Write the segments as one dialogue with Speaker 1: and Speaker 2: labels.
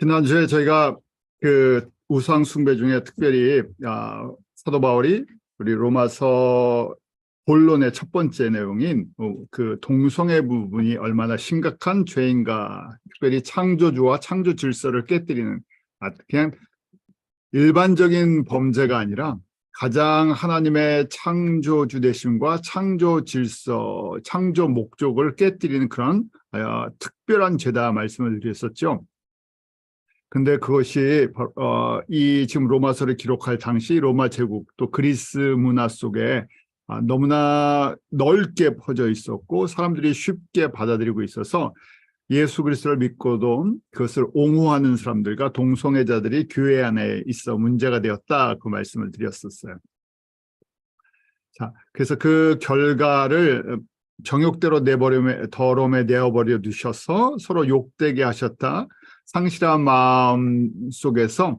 Speaker 1: 지난주에 저희가 그 우상 숭배 중에 특별히 사도 바울이 우리 로마서 본론의 첫 번째 내용인 그 동성애 부분이 얼마나 심각한 죄인가, 특별히 창조주와 창조 질서를 깨뜨리는 그냥 일반적인 범죄가 아니라 가장 하나님의 창조주 되심과 창조 질서, 창조 목적을 깨뜨리는 그런 특별한 죄다 말씀을 드렸었죠. 근데 그것이 이 지금 로마서를 기록할 당시 로마 제국 또 그리스 문화 속에 너무나 넓게 퍼져 있었고 사람들이 쉽게 받아들이고 있어서 예수 그리스도를 믿고도 그것을 옹호하는 사람들과 동성애자들이 교회 안에 있어 문제가 되었다, 그 말씀을 드렸었어요. 자, 그래서 그 결과를 정욕대로 더러움에 내어버려 두셔서 서로 욕되게 하셨다. 상실한 마음 속에서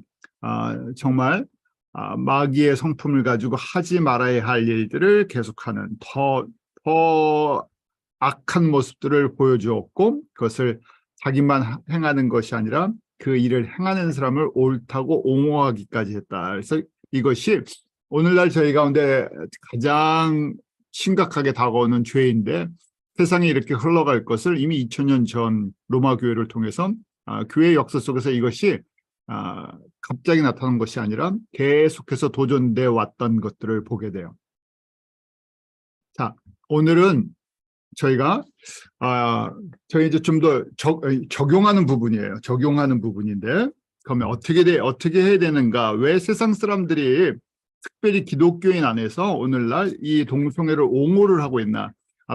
Speaker 1: 정말 마귀의 성품을 가지고 하지 말아야 할 일들을 계속하는 더 악한 모습들을 보여주었고, 그것을 자기만 행하는 것이 아니라 그 일을 행하는 사람을 옳다고 옹호하기까지 했다. 그래서 이것이 오늘날 저희 가운데 가장 심각하게 다가오는 죄인데, 세상이 이렇게 흘러갈 것을 이미 2000년 전 로마 교회를 통해서 교회 역사 속에서 이것이 갑자기 나타난 것이 아니라 계속해서 도전돼 왔던 것들을 보게 돼요. 자, 오늘은 저희가 저희 이제 좀 더 적용하는 부분이에요. 적용하는 부분인데, 그러면 어떻게 해야 되는가? 왜 세상 사람들이 특별히 기독교인 안에서 오늘날 이 동성애를 옹호를 하고 있나?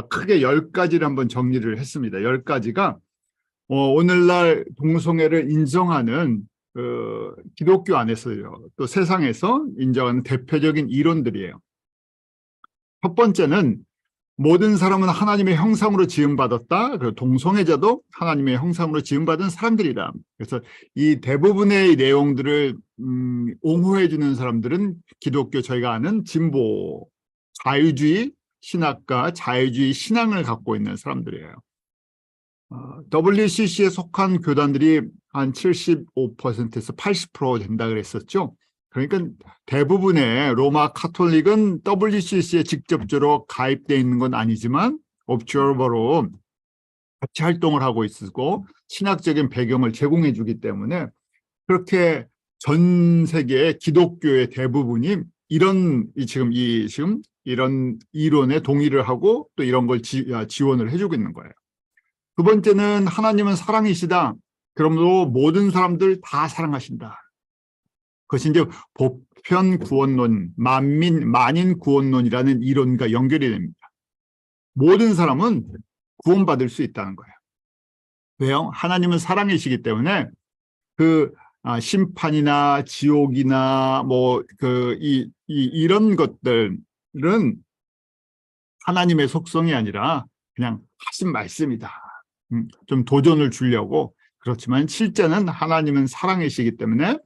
Speaker 1: 크게 10가지를 한번 정리를 했습니다. 10가지가 오늘날 동성애를 인정하는 기독교 안에서요, 또 세상에서 인정하는 대표적인 이론들이에요. 첫 번째는 모든 사람은 하나님의 형상으로 지음받았다. 그리고 동성애자도 하나님의 형상으로 지음받은 사람들이다. 그래서 이 대부분의 내용들을 옹호해 주는 사람들은 기독교, 저희가 아는 진보, 자유주의 신학과 자유주의 신앙을 갖고 있는 사람들이에요. WCC에 속한 교단들이 한 75%에서 80% 된다 그랬었죠. 그러니까 대부분의 로마 카톨릭은 WCC에 직접적으로 가입되어 있는 건 아니지만 옵저버로 같이 활동을 하고 있고 신학적인 배경을 제공해 주기 때문에, 그렇게 전 세계의 기독교의 대부분이 지금 이런 이론에 동의를 하고 또 이런 걸 지원을 해주고 있는 거예요. 두 번째는 하나님은 사랑이시다. 그러므로 모든 사람들 다 사랑하신다. 그것이 이제 보편 구원론, 만인 구원론이라는 이론과 연결이 됩니다. 모든 사람은 구원받을 수 있다는 거예요. 왜요? 하나님은 사랑이시기 때문에 그 심판이나 지옥이나 이런 것들은 하나님의 속성이 아니라 그냥 하신 말씀이다. 좀 도전을 주려고. 그렇지만 실제는 하나님은 사랑이시기 때문에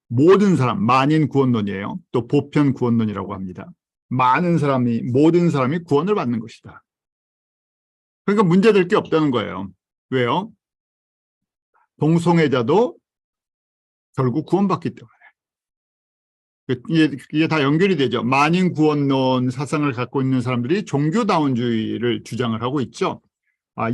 Speaker 1: 모든 사람, 만인 구원론이에요. 또 보편 구원론이라고 합니다. 모든 사람이 구원을 받는 것이다. 그러니까 문제될 게 없다는 거예요. 왜요? 동성애자도 결국 구원받기 때문에. 이게 다 연결이 되죠. 만인 구원론 사상을 갖고 있는 사람들이 종교다원주의를 주장을 하고 있죠.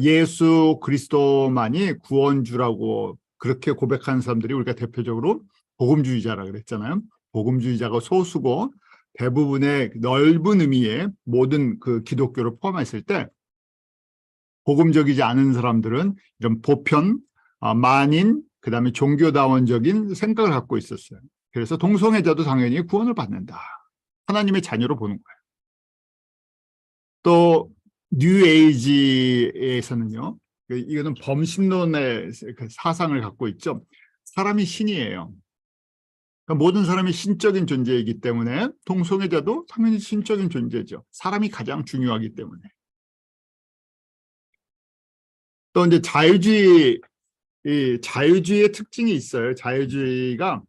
Speaker 1: 예수 그리스도만이 구원주라고 그렇게 고백하는 사람들이 우리가 대표적으로 복음주의자라고 그랬잖아요. 복음주의자가 소수고 대부분의 넓은 의미의 모든 그 기독교를 포함했을 때 복음적이지 않은 사람들은 이런 보편, 만인, 그다음에 종교다원적인 생각을 갖고 있었어요. 그래서 동성애자도 당연히 구원을 받는다. 하나님의 자녀로 보는 거예요. 또 뉴에이지에서는요, 이거는 범신론의 사상을 갖고 있죠. 사람이 신이에요. 그러니까 모든 사람이 신적인 존재이기 때문에 동성애자도 당연히 신적인 존재죠. 사람이 가장 중요하기 때문에. 또 이제 자유주의의 특징이 있어요. 자유주의가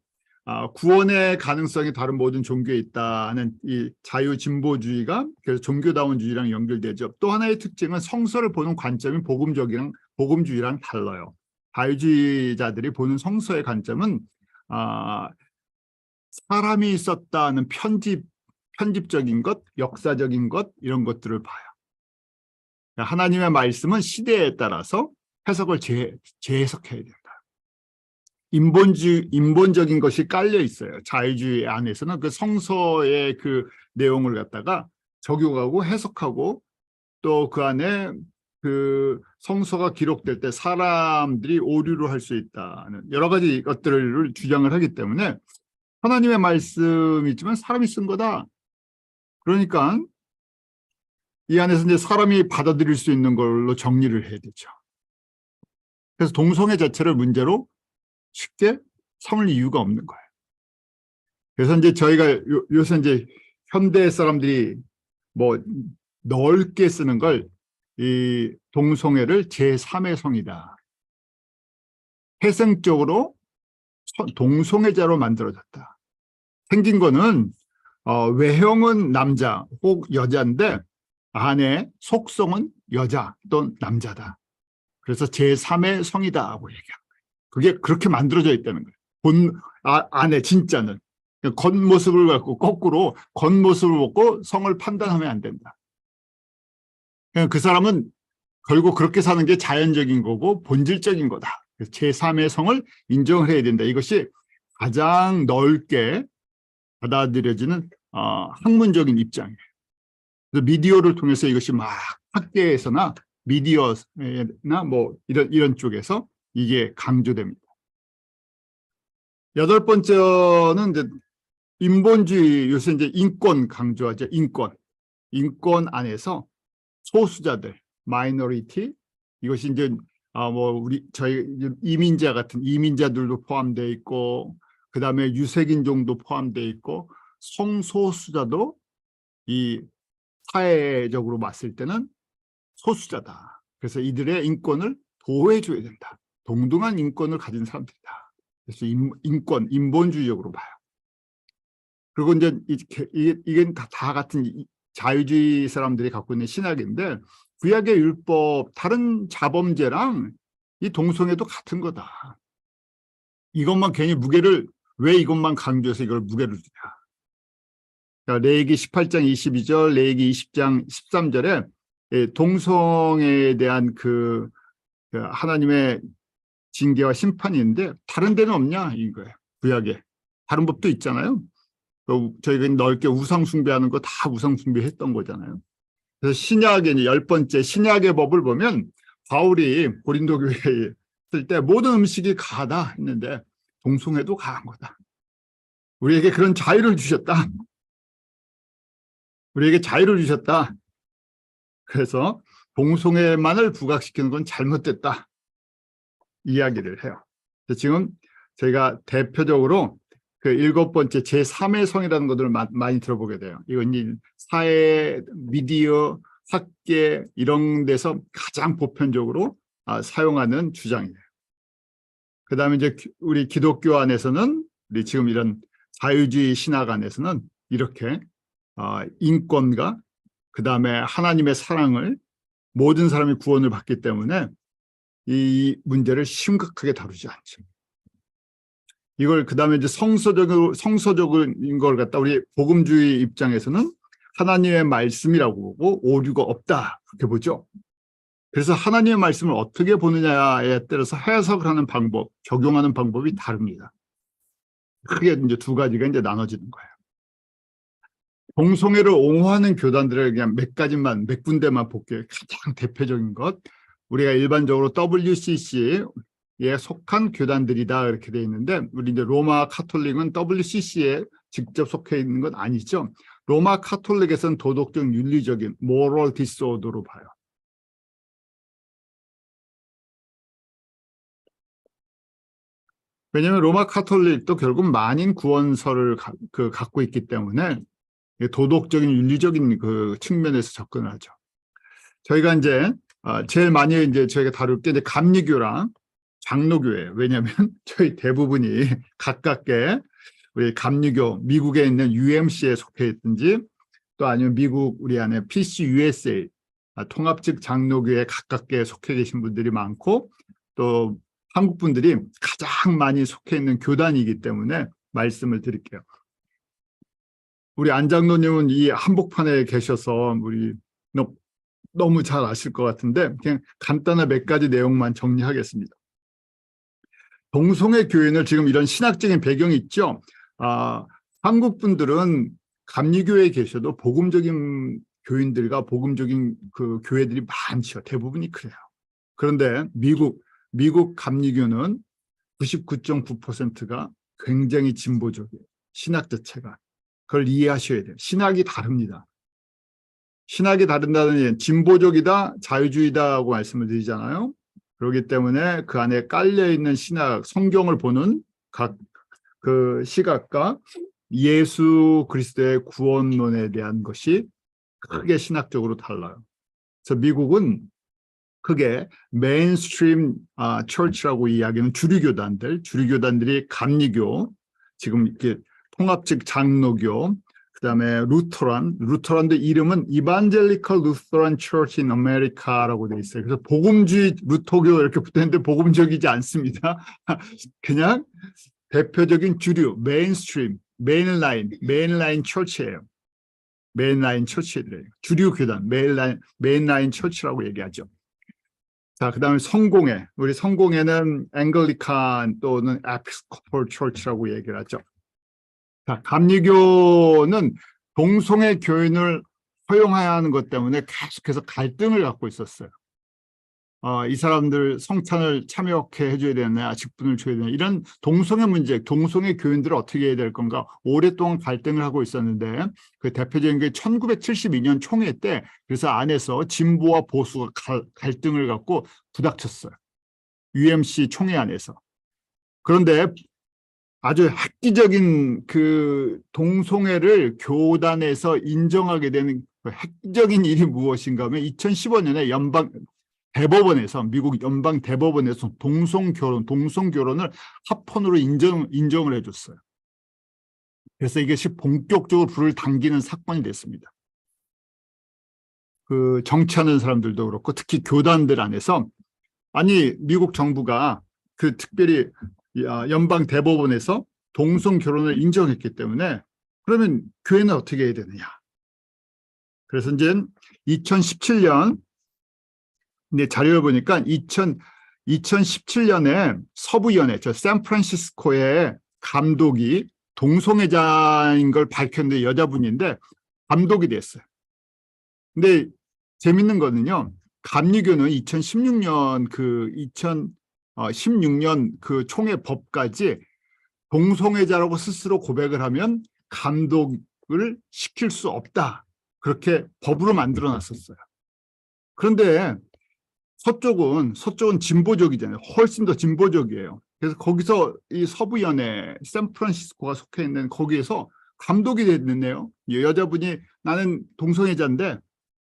Speaker 1: 구원의 가능성이 다른 모든 종교에 있다는 이 자유진보주의가 그래서 종교다원주의랑 연결되죠. 또 하나의 특징은 성서를 보는 관점이 복음주의랑 달라요. 자유주의자들이 보는 성서의 관점은 사람이 있었다는 편집적인 것, 역사적인 것 이런 것들을 봐요. 하나님의 말씀은 시대에 따라서 해석을 재해석해야 된다. 인본적인 것이 깔려 있어요. 자유주의 안에서는 그 성서의 그 내용을 갖다가 적용하고 해석하고 또 그 안에 그 성서가 기록될 때 사람들이 오류를 할 수 있다는 여러 가지 것들을 주장을 하기 때문에 하나님의 말씀이지만 사람이 쓴 거다. 그러니까 이 안에서 이제 사람이 받아들일 수 있는 걸로 정리를 해야 되죠. 그래서 동성애 자체를 문제로 쉽게 삼을 이유가 없는 거예요. 그래서 이제 저희가 요새 이제 현대 사람들이 뭐 넓게 쓰는 걸 이 동성애를 제3의 성이다. 태생적으로 동성애자로 만들어졌다. 생긴 거는 외형은 남자 혹 여자인데 안에 속성은 여자 또는 남자다. 그래서 제3의 성이다라고 얘기합니다. 그게 그렇게 만들어져 있다는 거예요. 안에 진짜는. 겉모습을 갖고 거꾸로 겉모습을 보고 성을 판단하면 안 된다. 그 사람은 결국 그렇게 사는 게 자연적인 거고 본질적인 거다. 제3의 성을 인정을 해야 된다. 이것이 가장 넓게 받아들여지는 학문적인 입장이에요. 그래서 미디어를 통해서 이것이 막 학계에서나 미디어나 뭐 이런 쪽에서 이게 강조됩니다. 여덟 번째는 이제 인본주의, 요새 이제 인권 강조하죠. 인권 안에서 소수자들, 마이너리티, 이것이 이제 뭐 저희 이민자 같은 이민자들도 포함되어 있고, 그 다음에 유색인종도 포함되어 있고, 성소수자도 이 사회적으로 봤을 때는 소수자다. 그래서 이들의 인권을 보호해줘야 된다. 동등한 인권을 가진 사람들이다. 그래서 인본주의적으로 봐요. 그리고 이제 이게 다 같은 자유주의 사람들이 갖고 있는 신학인데, 구약의 율법, 다른 자범죄랑 이 동성애도 같은 거다. 이것만 괜히 왜 이것만 강조해서 이걸 무게를 주냐. 그러니까 레위기 18장 22절, 레위기 20장 13절에 동성애에 대한 그 하나님의 징계와 심판이 있는데 다른 데는 없냐 이거예요. 구약에. 다른 법도 있잖아요. 저희가 넓게 우상 숭배하는 거 다 우상 숭배했던 거잖아요. 그래서 신약의 10번째 신약의 법을 보면 바울이 고린도 교회에 있을 때 모든 음식이 가하다 했는데 동성애도 가한 거다. 우리에게 그런 자유를 주셨다. 우리에게 자유를 주셨다. 그래서 동성애만을 부각시키는 건 잘못됐다. 이야기를 해요. 지금 저희가 대표적으로 그 7번째 제3의 성이라는 것들을 많이 들어보게 돼요. 이건 사회, 미디어, 학계 이런 데서 가장 보편적으로 사용하는 주장이에요. 그 다음에 이제 우리 기독교 안에서는 우리 지금 이런 자유주의 신학 안에서는 이렇게 인권과 그 다음에 하나님의 사랑을 모든 사람이 구원을 받기 때문에 이 문제를 심각하게 다루지 않죠. 이걸 그 다음에 이제 성서적인 걸 갖다 우리 복음주의 입장에서는 하나님의 말씀이라고 보고 오류가 없다 그렇게 보죠. 그래서 하나님의 말씀을 어떻게 보느냐에 따라서 해석을 하는 방법, 적용하는 방법이 다릅니다. 크게 이제 두 가지가 이제 나눠지는 거예요. 동성애를 옹호하는 교단들을 그냥 몇 군데만 볼게요. 가장 대표적인 것, 우리가 일반적으로 WCC에 속한 교단들이다 이렇게 돼 있는데, 우리 이제 로마 카톨릭은 WCC에 직접 속해 있는 건 아니죠. 로마 카톨릭에서는 도덕적 윤리적인 moral disorder로 봐요. 왜냐하면 로마 카톨릭도 결국 만인 구원설을 갖고 있기 때문에 도덕적인 윤리적인 그 측면에서 접근을 하죠. 저희가 이제 제일 많이 이제 저희가 다룰 게 이제 감리교랑 장로교예요. 왜냐하면 저희 대부분이 가깝게 우리 감리교, 미국에 있는 UMC에 속해 있든지 또 아니면 미국 우리 안에 PCUSA 통합적 장로교에 가깝게 속해 계신 분들이 많고, 또 한국 분들이 가장 많이 속해 있는 교단이기 때문에 말씀을 드릴게요. 우리 안 장로님은 이 한복판에 계셔서 우리 너무 잘 아실 것 같은데 그냥 간단한 몇 가지 내용만 정리하겠습니다. 동성애 교인을 지금 이런 신학적인 배경이 있죠. 한국 분들은 감리교회에 계셔도 복음적인 교인들과 복음적인 그 교회들이 많죠. 대부분이 그래요. 그런데 미국 감리교는 99.9%가 굉장히 진보적이에요. 신학 자체가. 그걸 이해하셔야 돼요. 신학이 다릅니다. 신학이 다른다는 얘기는 진보적이다, 자유주의다라고 말씀을 드리잖아요. 그렇기 때문에 그 안에 깔려있는 신학, 성경을 보는 각 그 시각과 예수 그리스도의 구원론에 대한 것이 크게 신학적으로 달라요. 그래서 미국은 크게 메인스트림 처치라고 이야기하는 주류교단들이 감리교, 지금 이렇게 통합적 장로교, 그다음에 루터란도 이름은 이반젤리컬 루터란 처치 인 아메리카라고 돼 있어요. 그래서 복음주의 루터교 이렇게 붙어있는데 복음적이지 않습니다. 그냥 대표적인 주류, 메인라인 처치예요. 메인라인 처치들이에요. 주류 교단, 메인라인 처치라고 얘기하죠. 자, 그다음에 우리 성공회는 앵글리칸 또는 에피스코폴 처치라고 얘기를 하죠. 자, 감리교는 동성애 교인을 허용해야 하는 것 때문에 계속해서 갈등을 갖고 있었어요. 이 사람들 성찬을 참여케 해줘야 되느냐, 직분을 줘야 되느냐, 이런 동성애 문제, 동성애 교인들을 어떻게 해야 될 건가 오랫동안 갈등을 하고 있었는데 그 대표적인 게 1972년 총회 때 그래서 안에서 진보와 보수가 갈등을 갖고 부닥쳤어요. UMC 총회 안에서. 그런데 아주 획기적인 그 동성애를 교단에서 인정하게 되는 획기적인 일이 무엇인가 하면 2015년에 미국 연방 대법원에서 동성결혼을 합헌으로 인정을 해줬어요. 그래서 이것이 본격적으로 불을 당기는 사건이 됐습니다. 그 정치하는 사람들도 그렇고 특히 교단들 안에서 미국 정부가 그 특별히 연방 대법원에서 동성 결혼을 인정했기 때문에 그러면 교회는 어떻게 해야 되느냐. 그래서 이제 2017년 자료를 보니까 2017년에 서부연회, 샌프란시스코의 감독이 동성애자인 걸 밝혔는데 여자분인데 감독이 됐어요. 근데 재밌는 거는요. 감리교는 2016년 그 총회 법까지 동성애자라고 스스로 고백을 하면 감독을 시킬 수 없다. 그렇게 법으로 만들어 놨었어요. 그런데 서쪽은 진보적이잖아요. 훨씬 더 진보적이에요. 그래서 거기서 이 서부연회, 샌프란시스코가 속해 있는 거기에서 감독이 됐는데요. 여자분이 나는 동성애자인데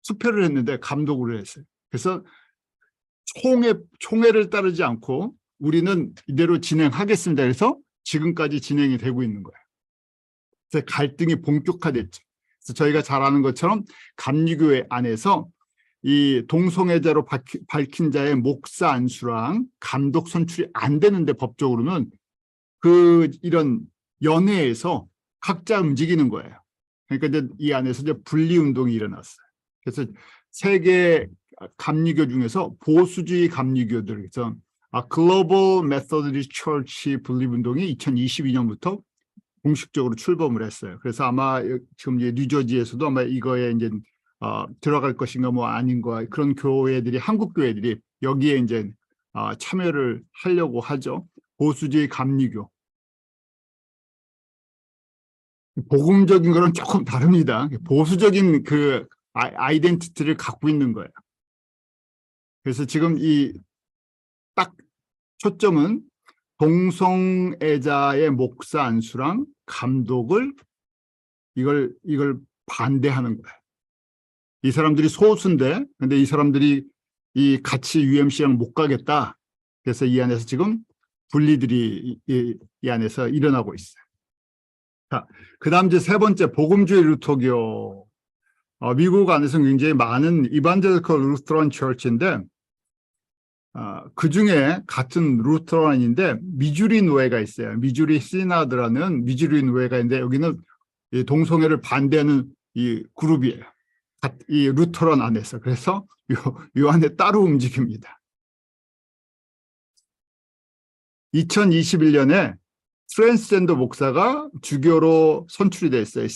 Speaker 1: 수표를 했는데 감독을 했어요. 그래서 총회를 따르지 않고 우리는 이대로 진행하겠습니다. 그래서 지금까지 진행이 되고 있는 거예요. 그래서 갈등이 본격화됐죠. 그래서 저희가 잘 아는 것처럼 감리교회 안에서 이 동성애자로 밝힌 자의 목사 안수랑 감독 선출이 안 되는데 법적으로는 이런 연회에서 각자 움직이는 거예요. 그러니까 이제 이 안에서 이제 분리 운동이 일어났어요. 그래서 세계 감리교 중에서 보수주의 감리교들, 그래서 글로벌 메소디스트 처치 분립 운동이 2022년부터 공식적으로 출범을 했어요. 그래서 아마 지금 이제 뉴저지에서도 아마 이거에 이제 들어갈 것인가 뭐 아닌가 그런 교회들이 한국 교회들이 여기에 이제 참여를 하려고 하죠. 보수주의 감리교. 복음적인 거는 조금 다릅니다. 보수적인 그 아이덴티티를 갖고 있는 거예요. 그래서 지금 이 딱 초점은 동성애자의 목사 안수랑 감독을 이걸 반대하는 거예요. 이 사람들이 소수인데, 근데 이 사람들이 이 같이 UMC랑 못 가겠다. 그래서 이 안에서 지금 분리들이 이 안에서 일어나고 있어요. 자, 그다음 이제 세 번째 복음주의 루터교. 미국 안에서 굉장히 많은 이반젤리컬 루터란 처치인데 그 중에 같은 루터란인데 미주리 노회가 있어요. 미주리 시나드라는 미주리 노회가 있는데 여기는 이 동성애를 반대하는 이 그룹이에요. 이 루터란 안에서. 그래서 요 안에 따로 움직입니다. 2021년에 트랜스젠더 목사가 주교로 선출이 됐어요.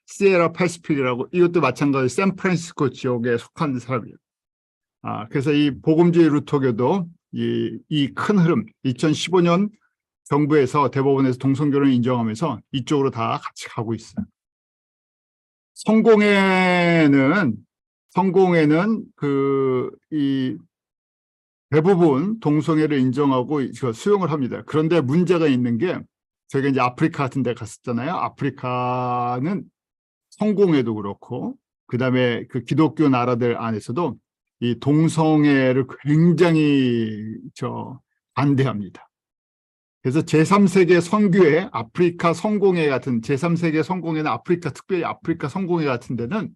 Speaker 1: 시에라 파시필이라고, 이것도 마찬가지로 샌프란시스코 지역에 속한 사람이에요. 그래서 이 복음주의 루터교도 이 큰 흐름, 2015년 정부에서 대법원에서 동성결혼을 인정하면서 이쪽으로 다 같이 가고 있어요. 성공회는 이 대부분 동성애를 인정하고 수용을 합니다. 그런데 문제가 있는 게, 저희가 이제 아프리카 같은 데 갔었잖아요. 아프리카는 성공회도 그렇고, 그 다음에 그 기독교 나라들 안에서도 이 동성애를 굉장히 반대합니다. 그래서 제3세계 선교회, 아프리카 성공회 같은 제3세계 성공회는 특별히 아프리카 성공회 같은 데는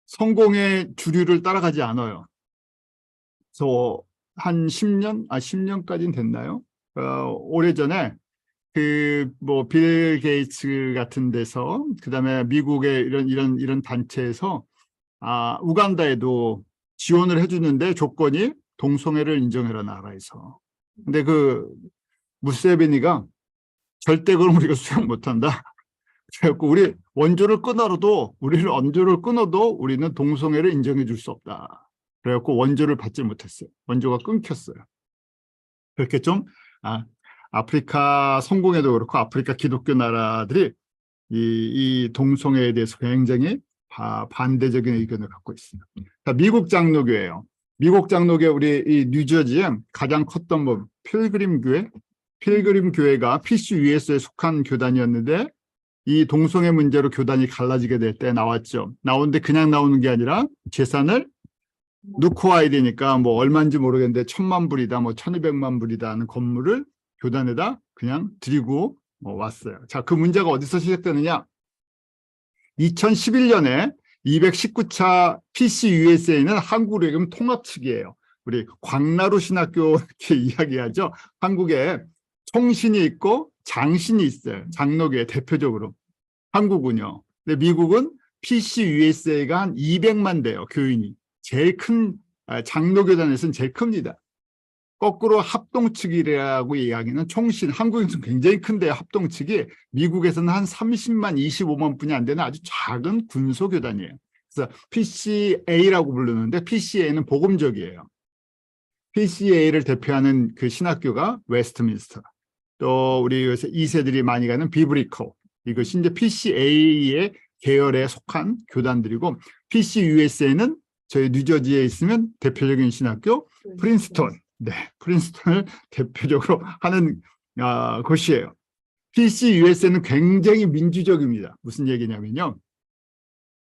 Speaker 1: 성공회 주류를 따라가지 않아요. 그래서 한 10년까지는 됐나요? 오래전에 빌 게이츠 같은 데서, 그 다음에 미국의 이런 단체에서 우간다에도 지원을 해주는데 조건이 동성애를 인정해라, 나라에서. 근데 무세베니가 절대 그럼 우리가 수용 못한다. 그래갖고 우리를 원조를 끊어도 우리는 동성애를 인정해 줄 수 없다. 그래갖고 원조를 받지 못했어요. 원조가 끊겼어요. 그렇게 아프리카 성공회도 그렇고 아프리카 기독교 나라들이 이 동성애에 대해서 굉장히 반대적인 의견을 갖고 있어요. 미국 장로교예요. 미국 장로교, 우리 이 뉴저지에 가장 컸던 필그림 교회가 PCUS에 속한 교단이었는데, 이 동성애 문제로 교단이 갈라지게 될 때 나오는데 그냥 나오는 게 아니라 재산을 넣고 와야 되니까 얼마인지 모르겠는데 1,000만 불이다, 1,200만 불이다 하는 건물을 교단에다 그냥 드리고 왔어요. 자, 그 문제가 어디서 시작되느냐? 2011년에 219차 PCUSA는 한국으로 얘기하면 통합 측이에요. 우리 광나루 신학교 이렇게 이야기하죠. 한국에 총신이 있고 장신이 있어요. 장로교회 대표적으로. 한국은요. 근데 미국은 PCUSA가 한 200만 돼요. 교인이. 제일 큰, 장로교단에서는 제일 큽니다. 거꾸로 합동측이라고 이야기는 총신, 한국에서는 굉장히 큰데요. 합동측이 미국에서는 한 30만, 25만 분이 안 되는 아주 작은 군소교단이에요. 그래서 PCA라고 부르는데 PCA는 복음적이에요. PCA를 대표하는 그 신학교가 웨스트민스터. 또 우리 요새 2세들이 많이 가는 비브리컬. 이것이 이제 PCA의 계열에 속한 교단들이고, PCUSA는 저희 뉴저지에 있으면 대표적인 신학교 프린스턴. 네, 프린스턴을 대표적으로 하는 곳이에요. PCUSA는 굉장히 민주적입니다. 무슨 얘기냐면요.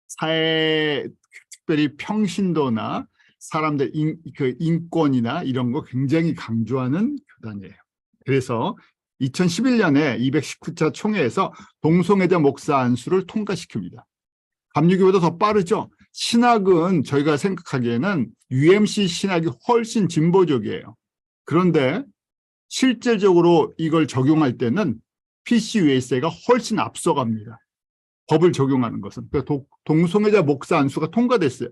Speaker 1: 사회, 특별히 평신도나 사람들 인권이나 이런 거 굉장히 강조하는 교단이에요. 그래서 2011년에 219차 총회에서 동성애자 목사 안수를 통과시킵니다. 감리교보다 더 빠르죠. 신학은 저희가 생각하기에는 UMC 신학이 훨씬 진보적이에요. 그런데 실질적으로 이걸 적용할 때는 PCUSA가 훨씬 앞서갑니다. 법을 적용하는 것은. 동성애자 목사 안수가 통과됐어요.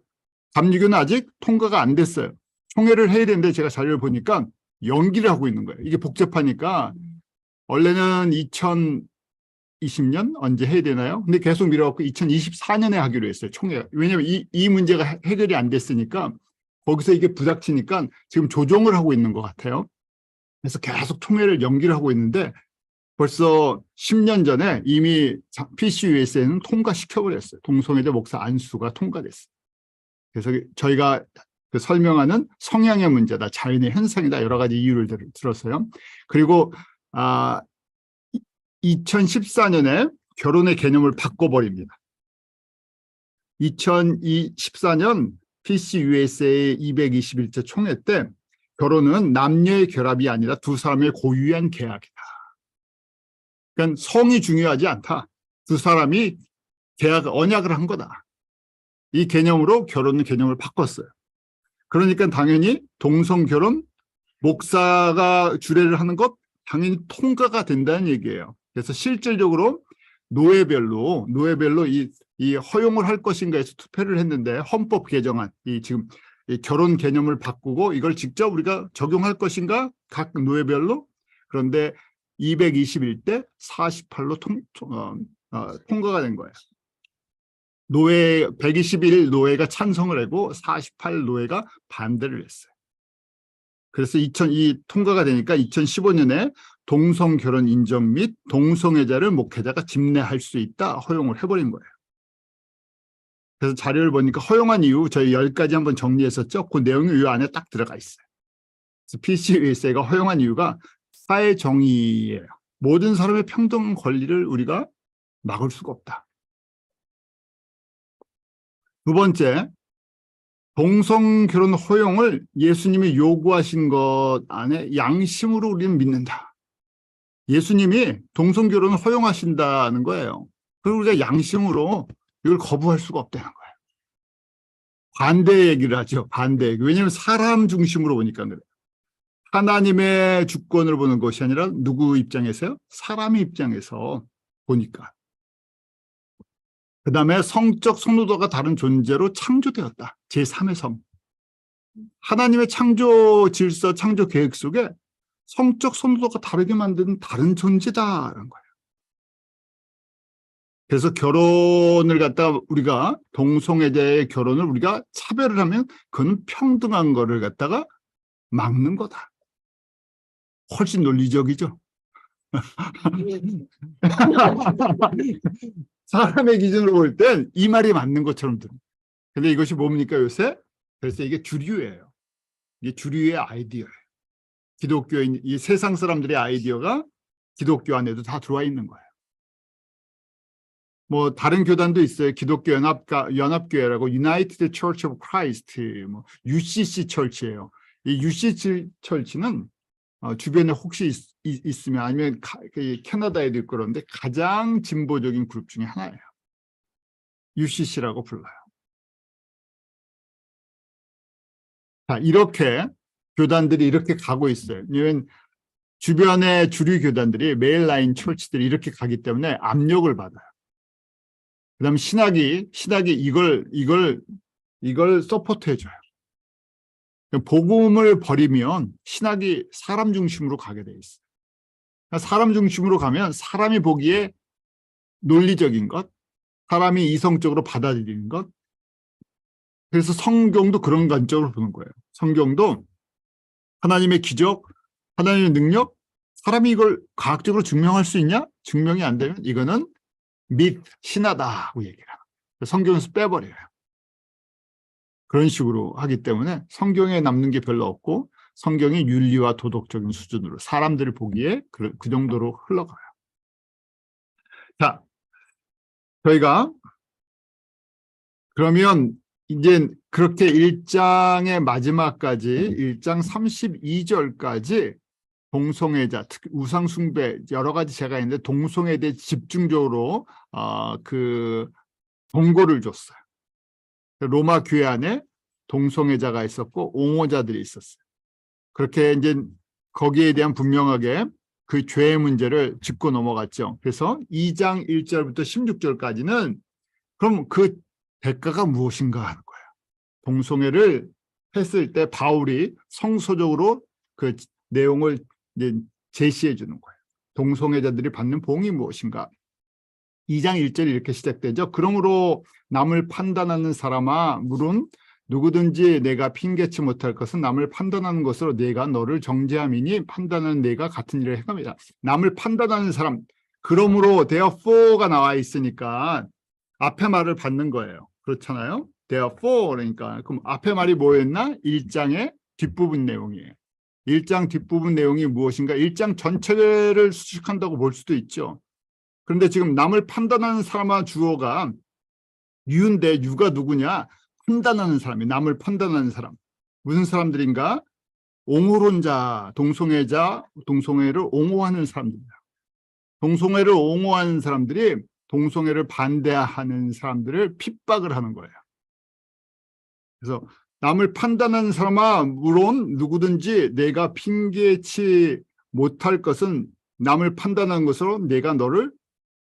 Speaker 1: 감리교는 아직 통과가 안 됐어요. 총회를 해야 되는데 제가 자료를 보니까 연기를 하고 있는 거예요. 이게 복잡하니까 원래는 2020년 언제 해야 되나요? 근데 계속 미뤄갖고 2024년에 하기로 했어요. 총회가. 왜냐하면 이 문제가 해결이 안 됐으니까 거기서 이게 부닥치니까 지금 조정을 하고 있는 것 같아요. 그래서 계속 총회를 연기를 하고 있는데 벌써 10년 전에 이미 PCUSA는 통과시켜버렸어요. 동성애자 목사 안수가 통과됐어요. 그래서 저희가 설명하는 성향의 문제다, 자연의 현상이다, 여러 가지 이유를 들었어요. 그리고 2014년에 결혼의 개념을 바꿔버립니다. 2014년 PCUSA 221차 총회 때 결혼은 남녀의 결합이 아니라 두 사람의 고유한 계약이다. 그러니까 성이 중요하지 않다. 두 사람이 언약을 한 거다. 이 개념으로 결혼 개념을 바꿨어요. 그러니까 당연히 동성결혼, 목사가 주례를 하는 것 당연히 통과가 된다는 얘기예요. 그래서 실질적으로 노예별로 이 허용을 할 것인가 해서 투표를 했는데 헌법 개정안, 이 지금 이 결혼 개념을 바꾸고 이걸 직접 우리가 적용할 것인가 각 노예별로. 그런데 221대 48로 통과가 된 거예요. 노예 121 노예가 찬성을 하고 48 노예가 반대를 했어요. 그래서 이 통과가 되니까 2015년에 동성결혼 인정 및 동성애자를 목회자가 집례할 수 있다 허용을 해버린 거예요. 그래서 자료를 보니까 허용한 이유 저희 10가지 한번 정리했었죠. 그 내용이 이 안에 딱 들어가 있어요. 그래서 PCUSA가 허용한 이유가 사회 정의예요. 모든 사람의 평등 권리를 우리가 막을 수가 없다. 두 번째, 동성결혼 허용을 예수님이 요구하신 것 안에 양심으로 우리는 믿는다. 예수님이 동성결혼을 허용하신다는 거예요. 그리고 우리가 양심으로 이걸 거부할 수가 없다는 거예요. 반대 얘기를 하죠. 반대 얘기. 왜냐하면 사람 중심으로 보니까 그래요. 하나님의 주권을 보는 것이 아니라 누구 입장에서요? 사람의 입장에서 보니까. 그 다음에 성적 선호도가 다른 존재로 창조되었다. 제3의 성. 하나님의 창조 질서, 창조 계획 속에 성적 선호도가 다르게 만드는 다른 존재다라는 거예요. 그래서 결혼을 갖다가 우리가 동성애자의 결혼을 우리가 차별을 하면 그건 평등한 거를 갖다가 막는 거다. 훨씬 논리적이죠. 사람의 기준으로 볼 땐 이 말이 맞는 것처럼 듭니다. 근데 이것이 뭡니까 요새? 그래서 이게 주류예요. 이게 주류의 아이디어예요. 기독교인 이 세상 사람들의 아이디어가 기독교 안에도 다 들어와 있는 거예요. 뭐 다른 교단도 있어요. 기독교 연합교회라고 United Church of Christ, 뭐 UCC 철치예요. 이 UCC 철치는 주변에 혹시 있으면 아니면 캐나다에도 있고 그런데 가장 진보적인 그룹 중에 하나예요. UCC라고 불러요. 자, 이렇게 교단들이 이렇게 가고 있어요. 왜냐하면 주변의 주류 교단들이 메일라인 철치들이 이렇게 가기 때문에 압력을 받아요. 그다음 신학이 이걸 서포트 해줘요. 복음을 버리면 신학이 사람 중심으로 가게 돼 있어요. 사람 중심으로 가면 사람이 보기에 논리적인 것, 사람이 이성적으로 받아들이는 것. 그래서 성경도 그런 관점으로 보는 거예요. 성경도 하나님의 기적, 하나님의 능력, 사람이 이걸 과학적으로 증명할 수 있냐? 증명이 안 되면 이거는 신하다고 얘기를 해요. 성경에서 빼버려요. 그런 식으로 하기 때문에 성경에 남는 게 별로 없고 성경이 윤리와 도덕적인 수준으로 사람들을 보기에 그 정도로 흘러가요. 자, 저희가 그러면 이제 그렇게 1장의 마지막까지 1장 32절까지 동성애자, 특히 우상숭배 여러 가지 제가 있는데 동성애에 대해 집중적으로 그 권고를 줬어요. 로마 교회 안에 동성애자가 있었고 옹호자들이 있었어요. 그렇게 이제 거기에 대한 분명하게 그 죄의 문제를 짚고 넘어갔죠. 그래서 2장 1절부터 16절까지는 그럼 그 대가가 무엇인가 하는 거예요. 동성애를 했을 때 바울이 성서적으로 그 내용을 이제 제시해 주는 거예요. 동성애자들이 받는 보응이 무엇인가. 2장 1절이 이렇게 시작되죠. 그러므로 남을 판단하는 사람아, 물은 누구든지 내가 핑계치 못할 것은 남을 판단하는 것으로 내가 너를 정죄함이니 판단하는 내가 같은 일을 행함이다. 남을 판단하는 사람, 그러므로 therefore가 나와 있으니까 앞에 말을 받는 거예요. 그렇잖아요. therefore 그러니까 그럼 앞에 말이 뭐였나? 1장의 뒷부분 내용이에요. 1장 뒷부분 내용이 무엇인가? 1장 전체를 수식한다고 볼 수도 있죠. 그런데 지금 남을 판단하는 사람과 주어가 유인데 유가 누구냐? 판단하는 사람이 남을 판단하는 사람. 무슨 사람들인가? 옹호론자, 동성애자, 동성애를 옹호하는 사람들입니다. 동성애를 옹호하는 사람들이 동성애를 반대하는 사람들을 핍박을 하는 거예요. 그래서 남을 판단하는 사람아, 물론 누구든지 내가 핑계치 못할 것은 남을 판단하는 것으로 내가 너를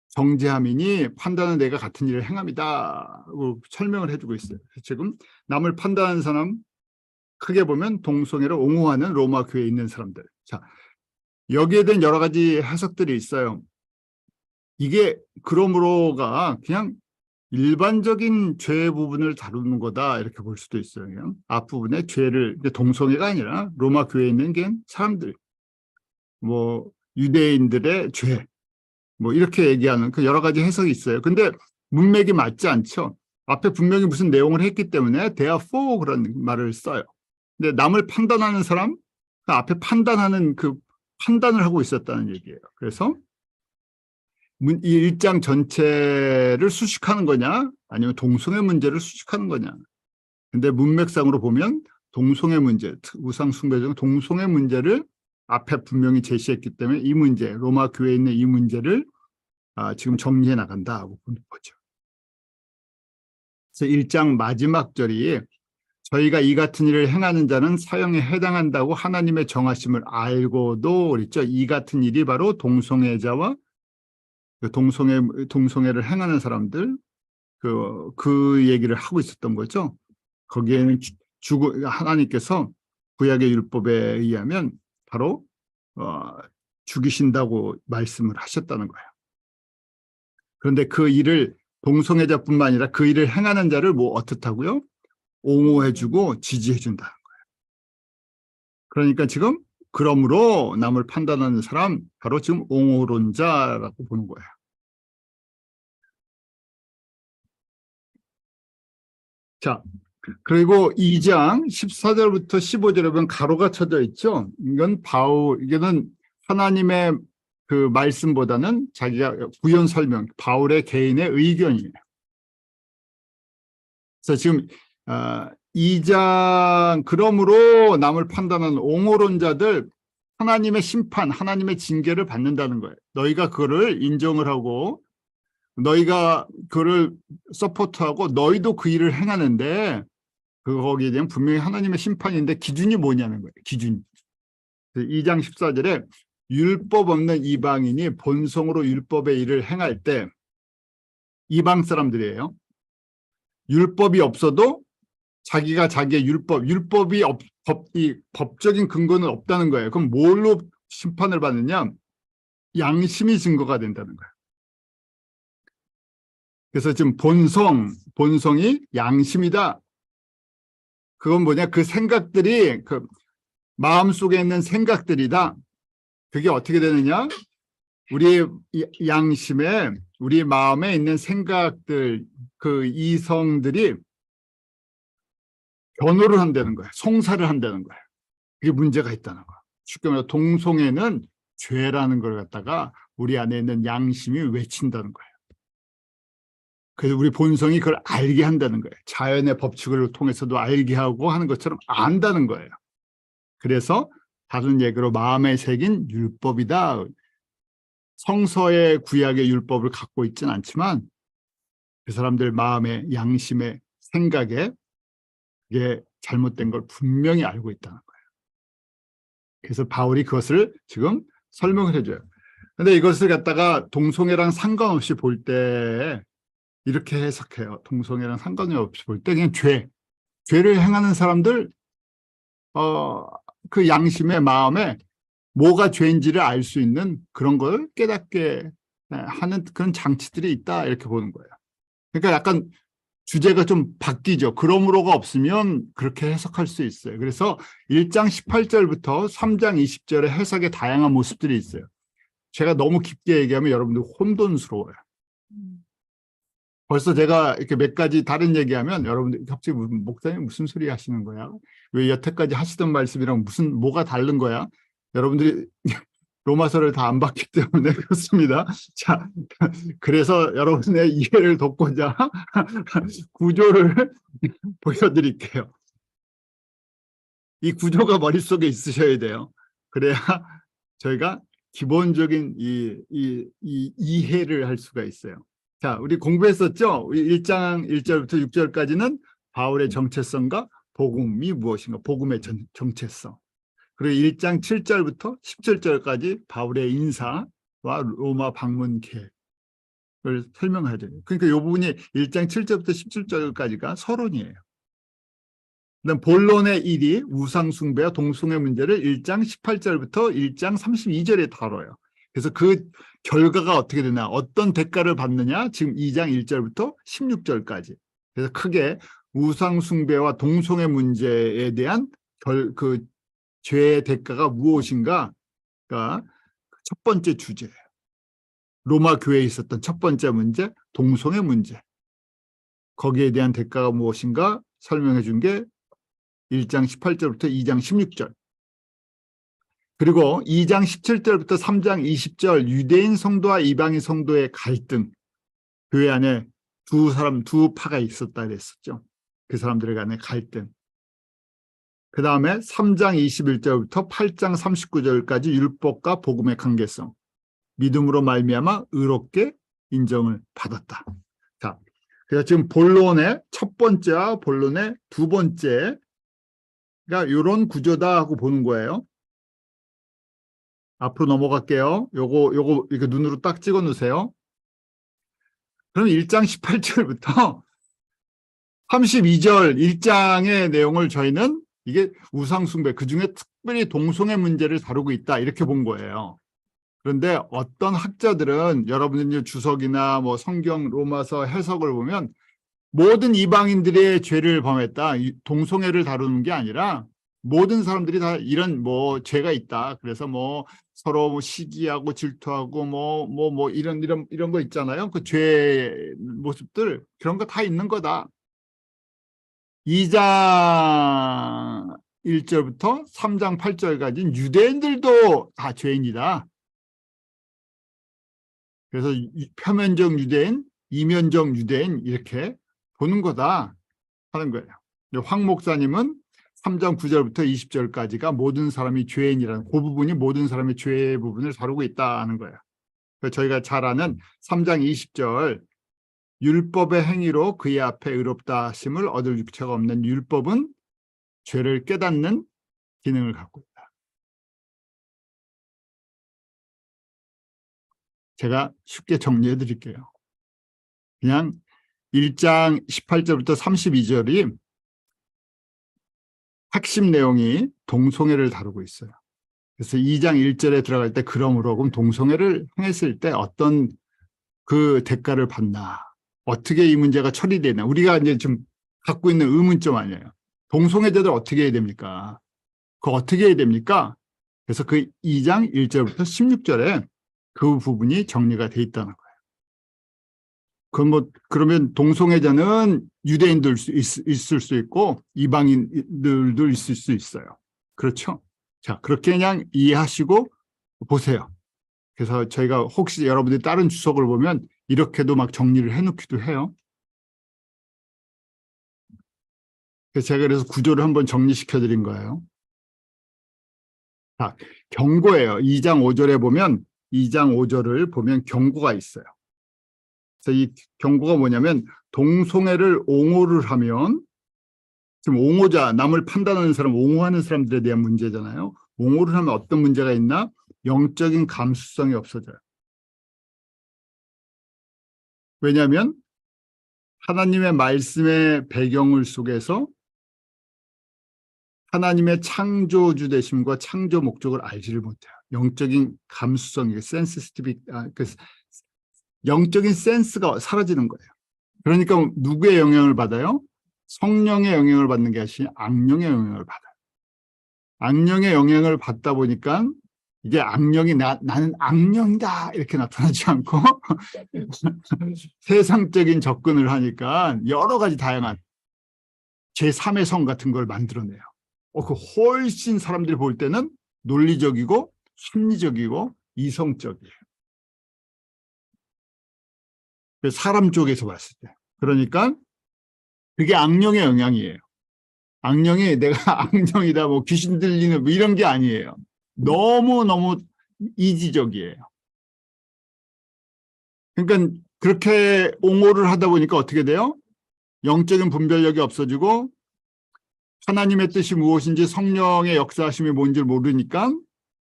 Speaker 1: 정죄함이니 판단은 내가 같은 일을 행함이다. 설명을 해주고 있어요. 지금 남을 판단하는 사람, 크게 보면 동성애를 옹호하는 로마 교회에 있는 사람들. 자, 여기에 대한 여러 가지 해석들이 있어요. 이게 그러므로가 그냥 일반적인 죄 부분을 다루는 거다 이렇게 볼 수도 있어요. 그냥 앞부분에 죄를, 동성애가 아니라 로마 교회에 있는 게 사람들, 뭐 유대인들의 죄, 뭐 이렇게 얘기하는 그 여러 가지 해석이 있어요. 근데 문맥이 맞지 않죠. 앞에 분명히 무슨 내용을 했기 때문에 they are for 그런 말을 써요. 근데 남을 판단하는 사람, 그 앞에 판단하는 그 판단을 하고 있었다는 얘기예요. 그래서 이 1장 전체를 수식하는 거냐 아니면 동성애 문제를 수식하는 거냐. 근데 문맥상으로 보면 동성애 문제, 우상 숭배 중 동성애 문제를 앞에 분명히 제시했기 때문에 이 문제, 로마 교회에 있는 이 문제를 지금 정리해 나간다고 보는 거죠. 그래서 1장 마지막 절이 저희가 이 같은 일을 행하는 자는 사형에 해당한다고 하나님의 정하심을 알고도 그랬죠. 이 같은 일이 바로 동성애자와 동성애를 행하는 사람들 그 얘기를 하고 있었던 거죠. 거기에는 하나님께서 구약의 율법에 의하면 바로 죽이신다고 말씀을 하셨다는 거예요. 그런데 그 일을 동성애자뿐만 아니라 그 일을 행하는 자를 뭐 어떻다고요? 옹호해주고 지지해준다는 거예요. 그러니까 지금 그러므로 남을 판단하는 사람 바로 지금 옹호론자라고 보는 거예요. 자, 그리고 2장 14절부터 15절에 보면 가로가 쳐져 있죠. 이거는 하나님의 그 말씀보다는 자기가 구현 설명, 바울의 개인의 의견이에요. 그래서 지금 2장 그러므로 남을 판단하는 옹호론자들 하나님의 심판, 하나님의 징계를 받는다는 거예요. 너희가 그거를 인정을 하고 너희가 그거를 서포트하고 너희도 그 일을 행하는데 거기에 대한 분명히 하나님의 심판인데 기준이 뭐냐는 거예요. 기준. 2장 14절에 율법 없는 이방인이 본성으로 율법의 일을 행할 때 이방 사람들이에요. 율법이 없어도 자기가 자기의 율법이 법적인 근거는 없다는 거예요. 그럼 뭘로 심판을 받느냐? 양심이 증거가 된다는 거예요. 그래서 지금 본성이 양심이다. 그건 뭐냐? 그 생각들이 그 마음속에 있는 생각들이다. 그게 어떻게 되느냐? 우리 양심에, 우리 마음에 있는 생각들, 그 이성들이 변호를 한다는 거예요. 송사를 한다는 거예요. 그게 문제가 있다는 거예요. 쉽게 말해서 동성애는 죄라는 걸 갖다가 우리 안에 있는 양심이 외친다는 거예요. 그래서 우리 본성이 그걸 알게 한다는 거예요. 자연의 법칙을 통해서도 알게 하고 하는 것처럼 안다는 거예요. 그래서 다른 얘기로 마음에 새긴 율법이다. 성서의 구약의 율법을 갖고 있지는 않지만 그 사람들 마음의 양심의 생각에 이게 잘못된 걸 분명히 알고 있다는 거예요. 그래서 바울이 그것을 지금 설명을 해줘요. 그런데 이것을 갖다가 동성애랑 상관없이 볼 때 이렇게 해석해요. 동성애랑 상관없이 볼 때 그냥 죄를 행하는 사람들 그 양심의 마음에 뭐가 죄인지를 알 수 있는 그런 걸 깨닫게 하는 그런 장치들이 있다 이렇게 보는 거예요. 그러니까 약간 주제가 좀 바뀌죠. 그러므로가 없으면 그렇게 해석할 수 있어요. 그래서 1장 18절부터 3장 20절의 해석의 다양한 모습들이 있어요. 제가 너무 깊게 얘기하면 여러분들 혼돈스러워요. 벌써 제가 이렇게 몇 가지 다른 얘기하면 여러분들 갑자기 목사님 무슨 소리 하시는 거야? 왜 여태까지 하시던 말씀이랑 뭐가 다른 거야? 여러분들이 로마서를 다 안 봤기 때문에 그렇습니다. 자, 그래서 여러분의 이해를 돕고자 구조를 보여드릴게요. 이 구조가 머릿속에 있으셔야 돼요. 그래야 저희가 기본적인 이해를 할 수가 있어요. 자, 우리 공부했었죠? 1장 1절부터 6절까지는 바울의 정체성과 복음이 무엇인가, 복음의 정체성. 그리고 1장 7절부터 17절까지 바울의 인사와 로마 방문 계획을 설명해야 돼요. 그러니까 이 부분이 1장 7절부터 17절까지가 서론이에요. 그다음 본론의 일이 우상숭배와 동성애 문제를 1장 18절부터 1장 32절에 다뤄요. 그래서 그 결과가 어떻게 되나, 어떤 대가를 받느냐, 지금 2장 1절부터 16절까지. 그래서 크게 우상숭배와 동성애 문제에 대한 그 죄의 대가가 무엇인가가 첫 번째 주제예요. 로마 교회에 있었던 첫 번째 문제, 동성애 문제. 거기에 대한 대가가 무엇인가 설명해 준 게 1장 18절부터 2장 16절. 그리고 2장 17절부터 3장 20절 유대인 성도와 이방인 성도의 갈등. 교회 안에 두 파가 있었다 그랬었죠. 그 사람들 간의 갈등. 그 다음에 3장 21절부터 8장 39절까지 율법과 복음의 관계성. 믿음으로 말미암아 의롭게 인정을 받았다. 자, 그래서 지금 본론의 첫 번째와 본론의 두 번째가 이런 구조다 하고 보는 거예요. 앞으로 넘어갈게요. 요거 이렇게 눈으로 딱 찍어 놓으세요. 그럼 1장 18절부터 32절 1장의 내용을 저희는 이게 우상숭배, 그중에 특별히 동성애 문제를 다루고 있다 이렇게 본 거예요. 그런데 어떤 학자들은 여러분들 주석이나 뭐 성경 로마서 해석을 보면 모든 이방인들의 죄를 범했다. 동성애를 다루는 게 아니라 모든 사람들이 다 이런 뭐 죄가 있다. 그래서 뭐 서로 뭐 시기하고 질투하고 뭐 이런 거 있잖아요. 그 죄의 모습들 그런 거 다 있는 거다. 2장 1절부터 3장 8절까지는 유대인들도 다 죄인이다. 그래서 표면적 유대인, 이면적 유대인 이렇게 보는 거다 하는 거예요. 황 목사님은 3장 9절부터 20절까지가 모든 사람이 죄인이라는 그 부분이 모든 사람의 죄의 부분을 다루고 있다 하는 거예요. 그래서 저희가 잘 아는 3장 20절 율법의 행위로 그의 앞에 의롭다 하심을 얻을 육체가 없는 율법은 죄를 깨닫는 기능을 갖고 있다. 제가 쉽게 정리해 드릴게요. 그냥 1장 18절부터 32절이 핵심 내용이 동성애를 다루고 있어요. 그래서 2장 1절에 들어갈 때 그러므로 그럼 동성애를 행했을 때 어떤 그 대가를 받나, 어떻게 이 문제가 처리되나, 우리가 이제 좀 갖고 있는 의문점 아니에요. 동성애자들 어떻게 해야 됩니까? 그거 어떻게 해야 됩니까? 그래서 그 2장 1절부터 16절에 그 부분이 정리가 돼 있다는 거예요. 그러면 동성애자는 유대인들 있을 수 있고 이방인들도 있을 수 있어요. 그렇죠? 자, 그렇게 그냥 이해하시고 보세요. 그래서 저희가 혹시 여러분들이 다른 주석을 보면 이렇게도 막 정리를 해놓기도 해요. 그래서 구조를 한번 정리시켜 드린 거예요. 자, 경고예요. 2장 5절에 보면 2장 5절을 보면 경고가 있어요. 그래서 이 경고가 뭐냐면 동성애를 옹호를 하면 지금 옹호자, 남을 판단하는 사람, 옹호하는 사람들에 대한 문제잖아요. 옹호를 하면 어떤 문제가 있나? 영적인 감수성이 없어져요. 왜냐하면 하나님의 말씀의 배경을 속에서 하나님의 창조주 되심과 창조 목적을 알지를 못해요. 영적인 감수성, 영적인 센스가 사라지는 거예요. 그러니까 누구의 영향을 받아요? 성령의 영향을 받는 게 아니라 악령의 영향을 받아요. 악령의 영향을 받다 보니까 이게 악령이 나는 악령이다 이렇게 나타나지 않고 세상적인 접근을 하니까 여러 가지 다양한 제3의 성 같은 걸 만들어내요. 그 훨씬 사람들이 볼 때는 논리적이고 합리적이고 이성적이에요. 사람 쪽에서 봤을 때. 그러니까 그게 악령의 영향이에요. 악령이 내가 악령이다, 뭐 귀신 들리는 뭐 이런 게 아니에요. 너무너무 이지적이에요. 그러니까 그렇게 옹호를 하다 보니까 어떻게 돼요? 영적인 분별력이 없어지고 하나님의 뜻이 무엇인지 성령의 역사하심이 뭔지 모르니까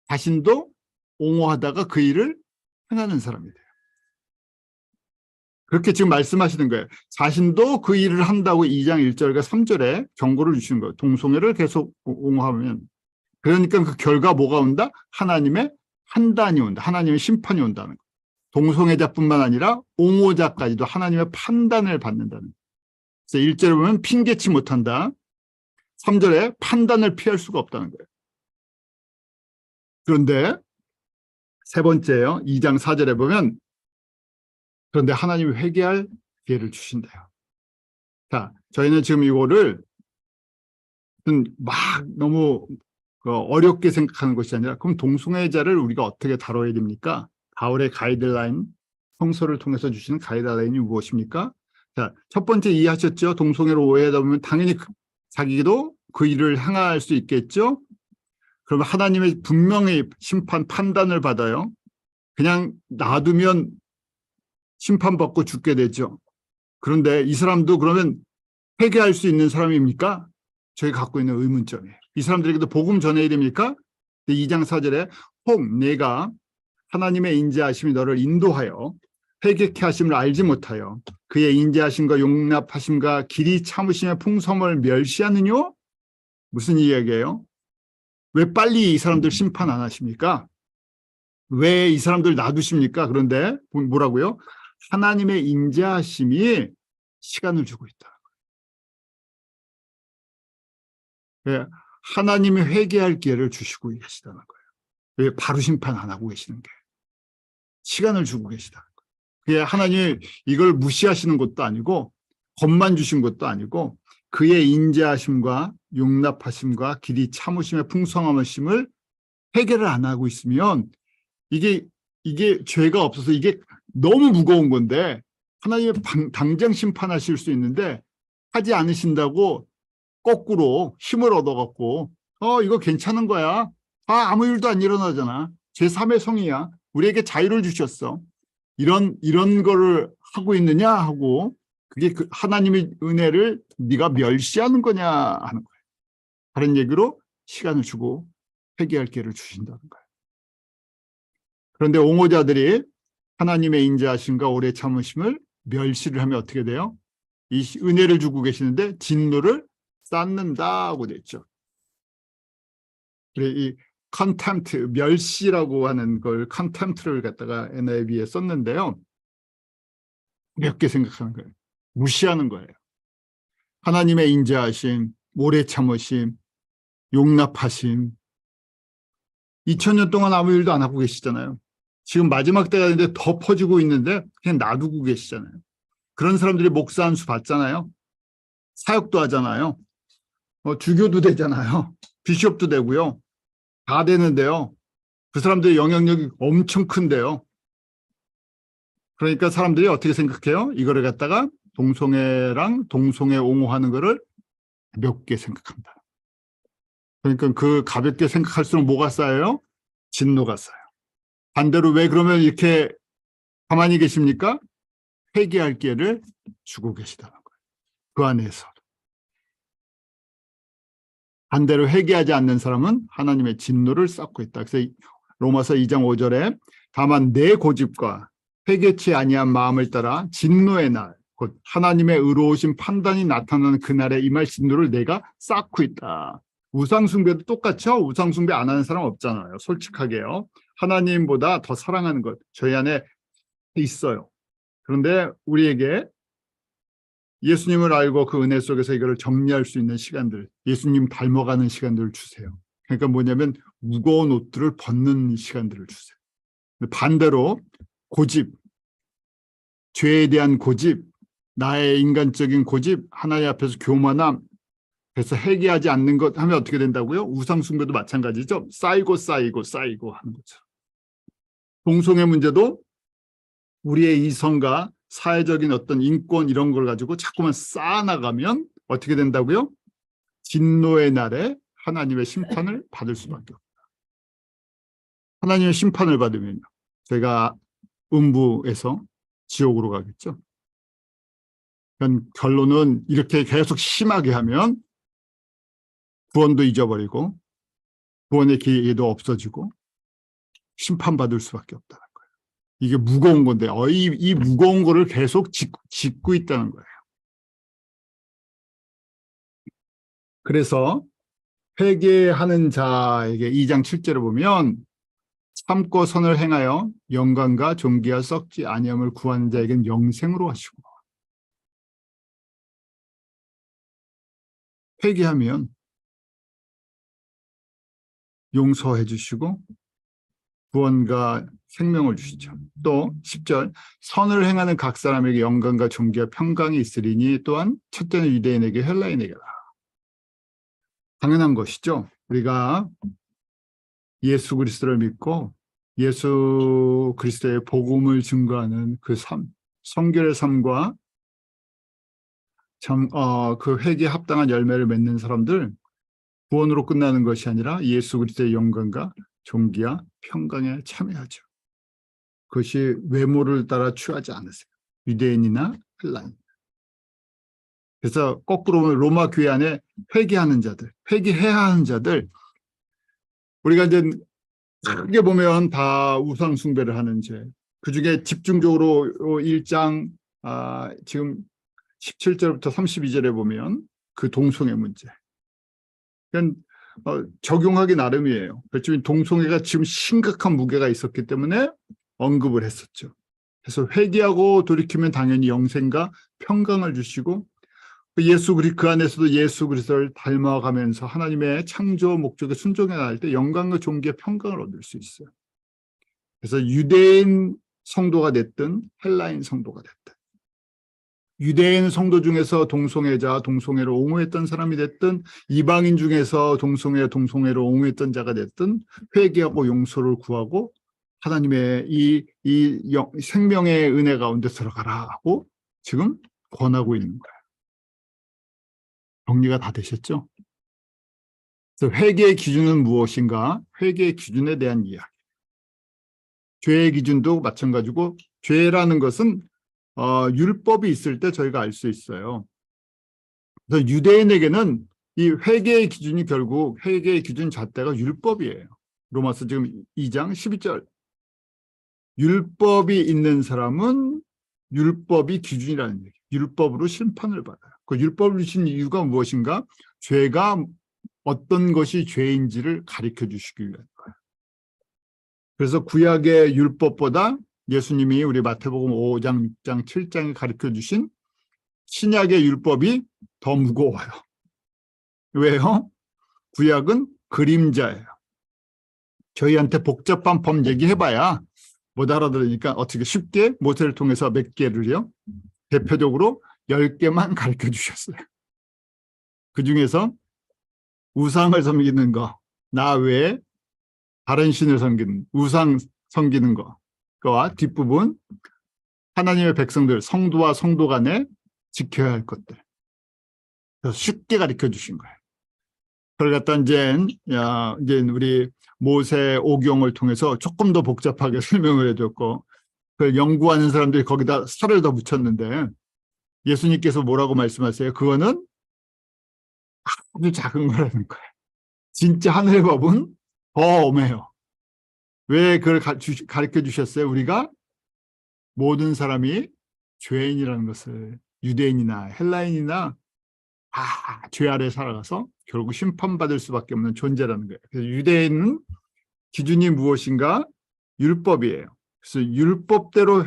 Speaker 1: 자신도 옹호하다가 그 일을 행하는 사람이 돼요. 그렇게 지금 말씀하시는 거예요. 자신도 그 일을 한다고 2장 1절과 3절에 경고를 주시는 거예요. 동성애를 계속 옹호하면. 그러니까 그 결과 뭐가 온다? 하나님의 판단이 온다. 하나님의 심판이 온다는 거예요. 동성애자뿐만 아니라 옹호자까지도 하나님의 판단을 받는다는 거예요. 그래서 1절에 보면 핑계치 못한다. 3절에 판단을 피할 수가 없다는 거예요. 그런데 세 번째요. 2장 4절에 보면 그런데 하나님이 회개할 기회를 주신대요. 자, 저희는 지금 이거를 막 너무 어렵게 생각하는 것이 아니라 그럼 동성애자를 우리가 어떻게 다뤄야 됩니까? 바울의 가이드라인, 성서를 통해서 주시는 가이드라인이 무엇입니까? 자, 첫 번째 이해하셨죠? 동성애로 오해하다 보면 당연히 자기도 그 일을 행할 수 있겠죠? 그러면 하나님의 분명히 심판, 판단을 받아요. 그냥 놔두면 심판받고 죽게 되죠. 그런데 이 사람도 그러면 회개할 수 있는 사람입니까? 저희가 갖고 있는 의문점이에요. 이 사람들에게도 복음 전해야 됩니까? 2장 4절에 혹 내가 하나님의 인자하심이 너를 인도하여 회개케 하심을 알지 못하여 그의 인자하심과 용납하심과 길이 참으심의 풍성을 멸시하느냐? 무슨 이야기예요? 왜 빨리 이 사람들 심판 안 하십니까? 왜 이 사람들 놔두십니까? 그런데 뭐라고요? 하나님의 인자하심이 시간을 주고 있다. 예, 하나님이 회개할 기회를 주시고 계시다는 거예요. 왜 바로 심판 안 하고 계시는 게 시간을 주고 계시다는 거예요. 그게 하나님이 이걸 무시하시는 것도 아니고 겁만 주신 것도 아니고 그의 인자하심과 용납하심과 길이 참으심의 풍성하심을 회개를 안 하고 있으면 이게 죄가 없어서 이게 너무 무거운 건데 하나님이 당장 심판하실 수 있는데 하지 않으신다고 거꾸로 힘을 얻어갖고 이거 괜찮은 거야. 아무 일도 안 일어나잖아. 제3의 성이야. 우리에게 자유를 주셨어. 이런 거를 하고 있느냐 하고 그게 하나님의 은혜를 네가 멸시하는 거냐 하는 거예요. 다른 얘기로 시간을 주고 회개할 기회를 주신다는 거예요. 그런데 옹호자들이 하나님의 인자하심과 오래 참으심을 멸시를 하면 어떻게 돼요? 이 은혜를 주고 계시는데 진노를 쌓는다고 됐죠. 이 contempt, 멸시라고 하는 걸 contempt를 갖다가 NIV에 썼는데요. 몇 개 생각하는 거예요. 무시하는 거예요. 하나님의 인자하심, 오래 참으심, 용납하심. 2000년 동안 아무 일도 안 하고 계시잖아요. 지금 마지막 때가 있는데 더 퍼지고 있는데 그냥 놔두고 계시잖아요. 그런 사람들이 목사 한 수 받잖아요. 사역도 하잖아요. 주교도 되잖아요. 비숍도 되고요. 다 되는데요. 그 사람들의 영향력이 엄청 큰데요. 그러니까 사람들이 어떻게 생각해요? 이거를 갖다가 동성애랑 동성애 옹호하는 거를 가볍게 생각합니다. 그러니까 그 가볍게 생각할수록 뭐가 쌓여요? 진노가 쌓여요. 반대로 왜 그러면 이렇게 가만히 계십니까? 회개할 기회를 주고 계시다는 거예요. 그 안에서. 반대로 회개하지 않는 사람은 하나님의 진노를 쌓고 있다. 그래서 로마서 2장 5절에 다만 내 고집과 회개치 아니한 마음을 따라 진노의 날, 곧 하나님의 의로우신 판단이 나타나는 그날에 임할 진노를 내가 쌓고 있다. 우상숭배도 똑같죠? 우상숭배 안 하는 사람 없잖아요. 솔직하게요. 하나님보다 더 사랑하는 것 저희 안에 있어요. 그런데 우리에게 예수님을 알고 그 은혜 속에서 이거를 정리할 수 있는 시간들, 예수님 닮아가는 시간들을 주세요. 그러니까 뭐냐면 무거운 옷들을 벗는 시간들을 주세요. 반대로 고집, 죄에 대한 고집, 나의 인간적인 고집, 하나님 앞에서 교만함, 그래서 회개하지 않는 것 하면 어떻게 된다고요? 우상숭배도 마찬가지죠. 쌓이고 쌓이고 쌓이고 하는 것처럼. 동성애 문제도 우리의 이성과 사회적인 어떤 인권 이런 걸 가지고 자꾸만 쌓아나가면 어떻게 된다고요? 진노의 날에 하나님의 심판을 받을 수밖에 없다. 하나님의 심판을 받으면요. 저희가 음부에서 지옥으로 가겠죠. 결론은 이렇게 계속 심하게 하면 구원도 잊어버리고 구원의 기회도 없어지고 심판받을 수밖에 없다는 거예요. 이게 무거운 건데 이 무거운 거를 계속 짚고 있다는 거예요. 그래서 회개하는 자에게 2장 7절을 보면 참고 선을 행하여 영광과 존귀와 썩지 아니함을 구하는 자에게는 영생으로 하시고, 회개하면 용서해 주시고 구원과 생명을 주시죠. 또 10절 선을 행하는 각 사람에게 영광과 존귀와 평강이 있으리니 또한 첫째는 유대인에게 헬라인에게라. 당연한 것이죠. 우리가 예수 그리스도를 믿고 예수 그리스도의 복음을 증거하는 그 삶, 성결의 삶과 그 회개에 합당한 열매를 맺는 사람들, 구원으로 끝나는 것이 아니라 예수 그리스도의 영광과 존귀와 평강에 참여하죠. 그것이 외모를 따라 취하지 않으세요. 유대인이나 헬라인. 그래서 거꾸로 보면 로마 교회 안에 회개하는 자들, 회개해야 하는 자들, 우리가 이제 크게 보면 다 우상 숭배를 하는 죄. 그중에 집중적으로 1장 지금 17절부터 32절에 보면 그 동성애 문제. 그건 적용하기 나름이에요. 그렇지만 동성애가 지금 심각한 무게가 있었기 때문에 언급을 했었죠. 그래서 회개하고 돌이키면 당연히 영생과 평강을 주시고 그 안에서도 예수 그리스도를 닮아가면서 하나님의 창조 목적에 순종해 나갈 때 영광과 존귀의 평강을 얻을 수 있어요. 그래서 유대인 성도가 됐든 헬라인 성도가 됐든 유대인 성도 중에서 동성애자, 동성애를 옹호했던 사람이 됐든 이방인 중에서 동성애를 옹호했던 자가 됐든 회개하고 용서를 구하고 하나님의 이 생명의 은혜 가운데 들어가라 하고 지금 권하고 있는 거예요. 정리가 다 되셨죠? 그래서 회개의 기준은 무엇인가? 회개의 기준에 대한 이야기. 죄의 기준도 마찬가지고 죄라는 것은 율법이 있을 때 저희가 알 수 있어요. 그래서 유대인에게는 이 회개의 기준이 결국 회개의 기준 잣대가 율법이에요. 로마서 지금 2장 12절. 율법이 있는 사람은 율법이 기준이라는 얘기. 율법으로 심판을 받아요. 그 율법을 주신 이유가 무엇인가? 죄가 어떤 것이 죄인지를 가르쳐 주시기 위한 거예요. 그래서 구약의 율법보다 예수님이 우리 마태복음 5장, 6장, 7장에 가르쳐 주신 신약의 율법이 더 무거워요. 왜요? 구약은 그림자예요. 저희한테 복잡한 법 얘기해봐야 못 알아들으니까 어떻게 쉽게 모세를 통해서 몇 개를요? 대표적으로 10개만 가르쳐 주셨어요. 그중에서 우상을 섬기는 거, 나 외에 다른 신을 섬기는, 우상 섬기는 거와 뒷부분 하나님의 백성들, 성도와 성도 간에 지켜야 할 것들. 그래서 쉽게 가르쳐 주신 거예요. 그걸 갖다 이제 우리 모세 오경을 통해서 조금 더 복잡하게 설명을 해줬고, 그걸 연구하는 사람들이 거기다 살을 더 붙였는데, 예수님께서 뭐라고 말씀하세요? 그거는 아주 작은 거라는 거예요. 진짜 하늘의 법은 더 엄해요. 왜 그걸 가르쳐 주셨어요? 우리가 모든 사람이 죄인이라는 것을, 유대인이나 헬라인이나 다 죄 아래 살아가서 결국 심판받을 수밖에 없는 존재라는 거예요. 그래서 유대인은 기준이 무엇인가? 율법이에요. 그래서 율법대로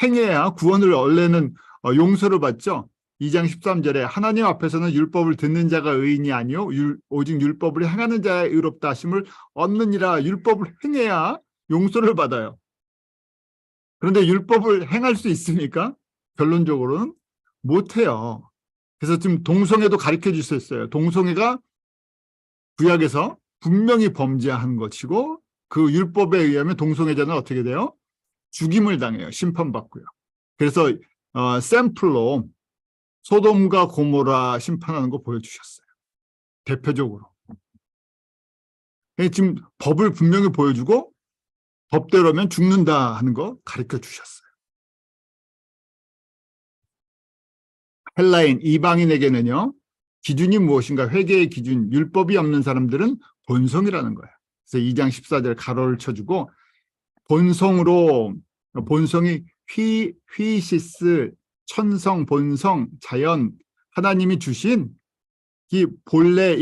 Speaker 1: 행해야 구원을 원래는 용서를 받죠. 2장 13절에 하나님 앞에서는 율법을 듣는 자가 의인이 아니요 오직 율법을 행하는 자의 의롭다 하심을 얻느니라. 율법을 행해야 용서를 받아요. 그런데 율법을 행할 수 있습니까? 결론적으로는 못해요. 그래서 지금 동성애도 가르쳐 주셨어요. 동성애가 구약에서 분명히 범죄한 것이고 그 율법에 의하면 동성애자는 어떻게 돼요? 죽임을 당해요. 심판받고요. 그래서 샘플로 소돔과 고모라 심판하는 거 보여주셨어요. 대표적으로. 지금 법을 분명히 보여주고 법대로면 죽는다 하는 거 가르쳐 주셨어요. 헬라인, 이방인에게는요, 기준이 무엇인가? 회개의 기준, 율법이 없는 사람들은 본성이라는 거예요. 그래서 2장 14절 가로를 쳐주고 본성이 휘시스, 천성, 본성, 자연, 하나님이 주신 이 본래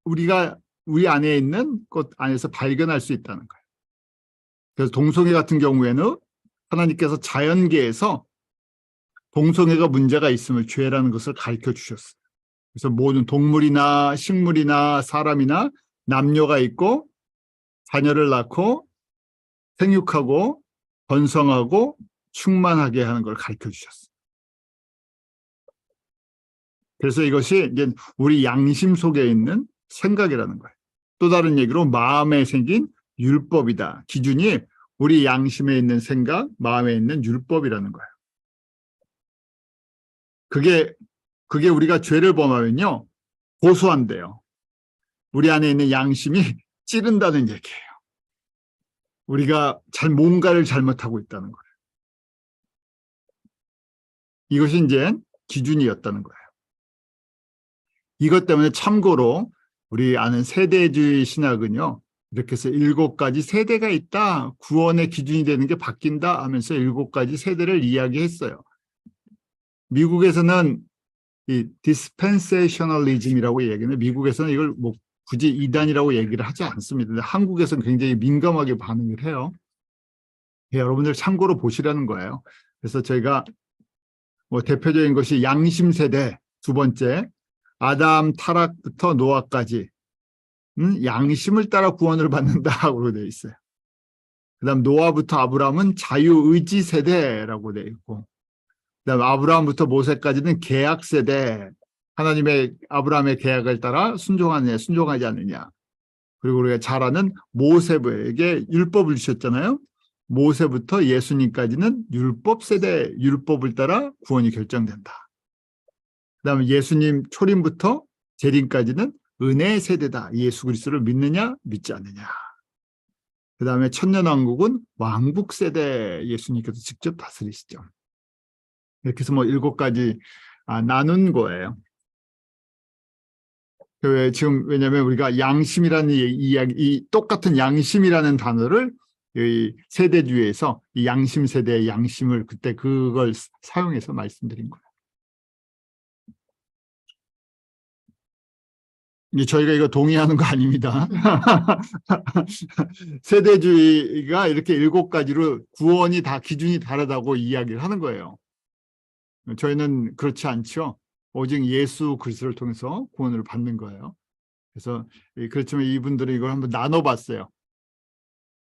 Speaker 1: 우리 안에 있는 것 안에서 발견할 수 있다는 거예요. 그래서 동성애 같은 경우에는 하나님께서 자연계에서 동성애가 문제가 있음을 죄라는 것을 가르쳐 주셨어요. 그래서 모든 동물이나 식물이나 사람이나 남녀가 있고 자녀를 낳고 생육하고 번성하고 충만하게 하는 걸 가르쳐 주셨어요. 그래서 이것이 이제 우리 양심 속에 있는 생각이라는 거예요. 또 다른 얘기로 마음에 생긴 율법이다. 기준이 우리 양심에 있는 생각, 마음에 있는 율법이라는 거예요. 그게 우리가 죄를 범하면요, 고소한대요. 우리 안에 있는 양심이 찌른다는 얘기예요. 우리가 뭔가를 잘못하고 있다는 거예요. 이것이 이제 기준이었다는 거예요. 이것 때문에 참고로 우리 아는 세대주의 신학은요, 이렇게 해서 7가지 세대가 있다. 구원의 기준이 되는 게 바뀐다 하면서 7가지 세대를 이야기했어요. 미국에서는 이 dispensationalism이라고 얘기하는데 미국에서는 이걸 뭐 굳이 이단이라고 얘기를 하지 않습니다. 근데 한국에서는 굉장히 민감하게 반응을 해요. 여러분들 참고로 보시라는 거예요. 그래서 저희가 뭐 대표적인 것이 양심 세대, 두 번째 아담 타락부터 노아까지 양심을 따라 구원을 받는다고 되어 있어요. 그다음 노아부터 아브라함은 자유의지 세대라고 되어 있고, 그다음 아브라함부터 모세까지는 계약 세대, 하나님의 아브라함의 계약을 따라 순종하느냐 순종하지 않느냐. 그리고 우리가 잘 아는 모세에게 율법을 주셨잖아요. 모세부터 예수님까지는 율법 세대, 율법을 따라 구원이 결정된다. 그다음에 예수님 초림부터 재림까지는 은혜 세대다. 예수 그리스도를 믿느냐 믿지 않느냐. 그다음에 천년왕국은 왕국 세대, 예수님께서 직접 다스리시죠. 이렇게 해서 뭐 7가지 나눈 거예요. 지금 왜냐하면 우리가 양심이라는 이야기, 이 똑같은 양심이라는 단어를 이 세대주의에서 이 양심 세대의 양심을 그때 그걸 사용해서 말씀드린 거예요. 저희가 이거 동의하는 거 아닙니다. 세대주의가 이렇게 7가지로 구원이 다 기준이 다르다고 이야기를 하는 거예요. 저희는 그렇지 않죠. 오직 예수 그리스도를 통해서 구원을 받는 거예요. 그래서 그렇지만 이분들은 이걸 한번 나눠봤어요.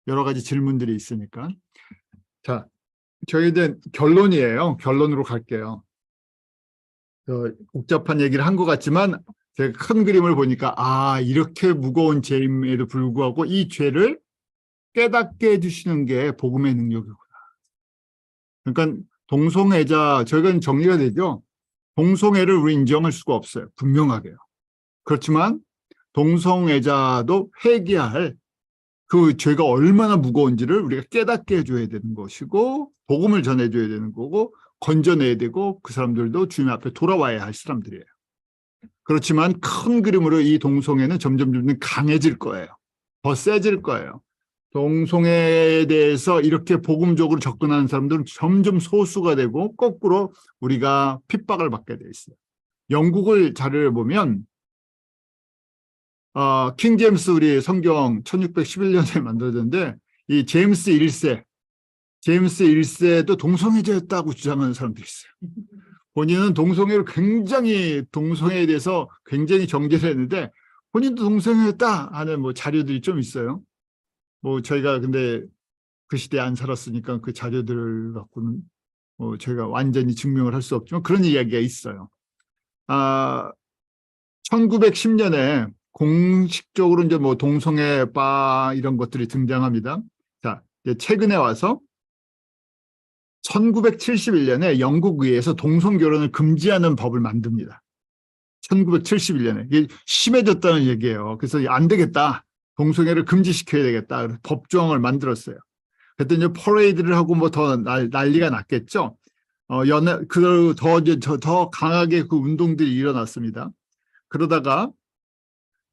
Speaker 1: 여러 가지 질문들이 있으니까. 자, 저희는 결론이에요. 결론으로 갈게요. 복잡한 얘기를 한 것 같지만 제가 큰 그림을 보니까 이렇게 무거운 죄임에도 불구하고 이 죄를 깨닫게 해주시는 게 복음의 능력이구나. 그러니까 동성애자, 저희가 정리가 되죠. 동성애를 우리 인정할 수가 없어요. 분명하게요. 그렇지만 동성애자도 회개할 그 죄가 얼마나 무거운지를 우리가 깨닫게 해줘야 되는 것이고, 복음을 전해줘야 되는 거고, 건져내야 되고, 그 사람들도 주님 앞에 돌아와야 할 사람들이에요. 그렇지만 큰 그림으로 이 동성애는 점점 강해질 거예요. 더 세질 거예요. 동성애에 대해서 이렇게 복음적으로 접근하는 사람들은 점점 소수가 되고 거꾸로 우리가 핍박을 받게 돼 있어요. 영국을 자료를 보면 킹 제임스 우리 성경 1611년에 만들어졌는데 이 제임스 1세도 동성애자였다고 주장하는 사람들이 있어요. 본인은 동성애에 대해서 굉장히 정죄를 했는데 본인도 동성애였다 하는 뭐 자료들이 좀 있어요. 뭐 저희가 근데 그 시대에 안 살았으니까 그 자료들을 갖고는 저희가 완전히 증명을 할 수 없지만 그런 이야기가 있어요. 1910년에 공식적으로 이제 뭐 동성애 바 이런 것들이 등장합니다. 자, 이제 최근에 와서 1971년에 영국 의회에서 동성 결혼을 금지하는 법을 만듭니다. 1971년에 이게 심해졌다는 얘기예요. 그래서 안 되겠다. 동성애를 금지시켜야 되겠다. 법조항을 만들었어요. 그때 이제 퍼레이드를 하고 뭐 더 난리가 났겠죠. 더 강하게 그 운동들이 일어났습니다. 그러다가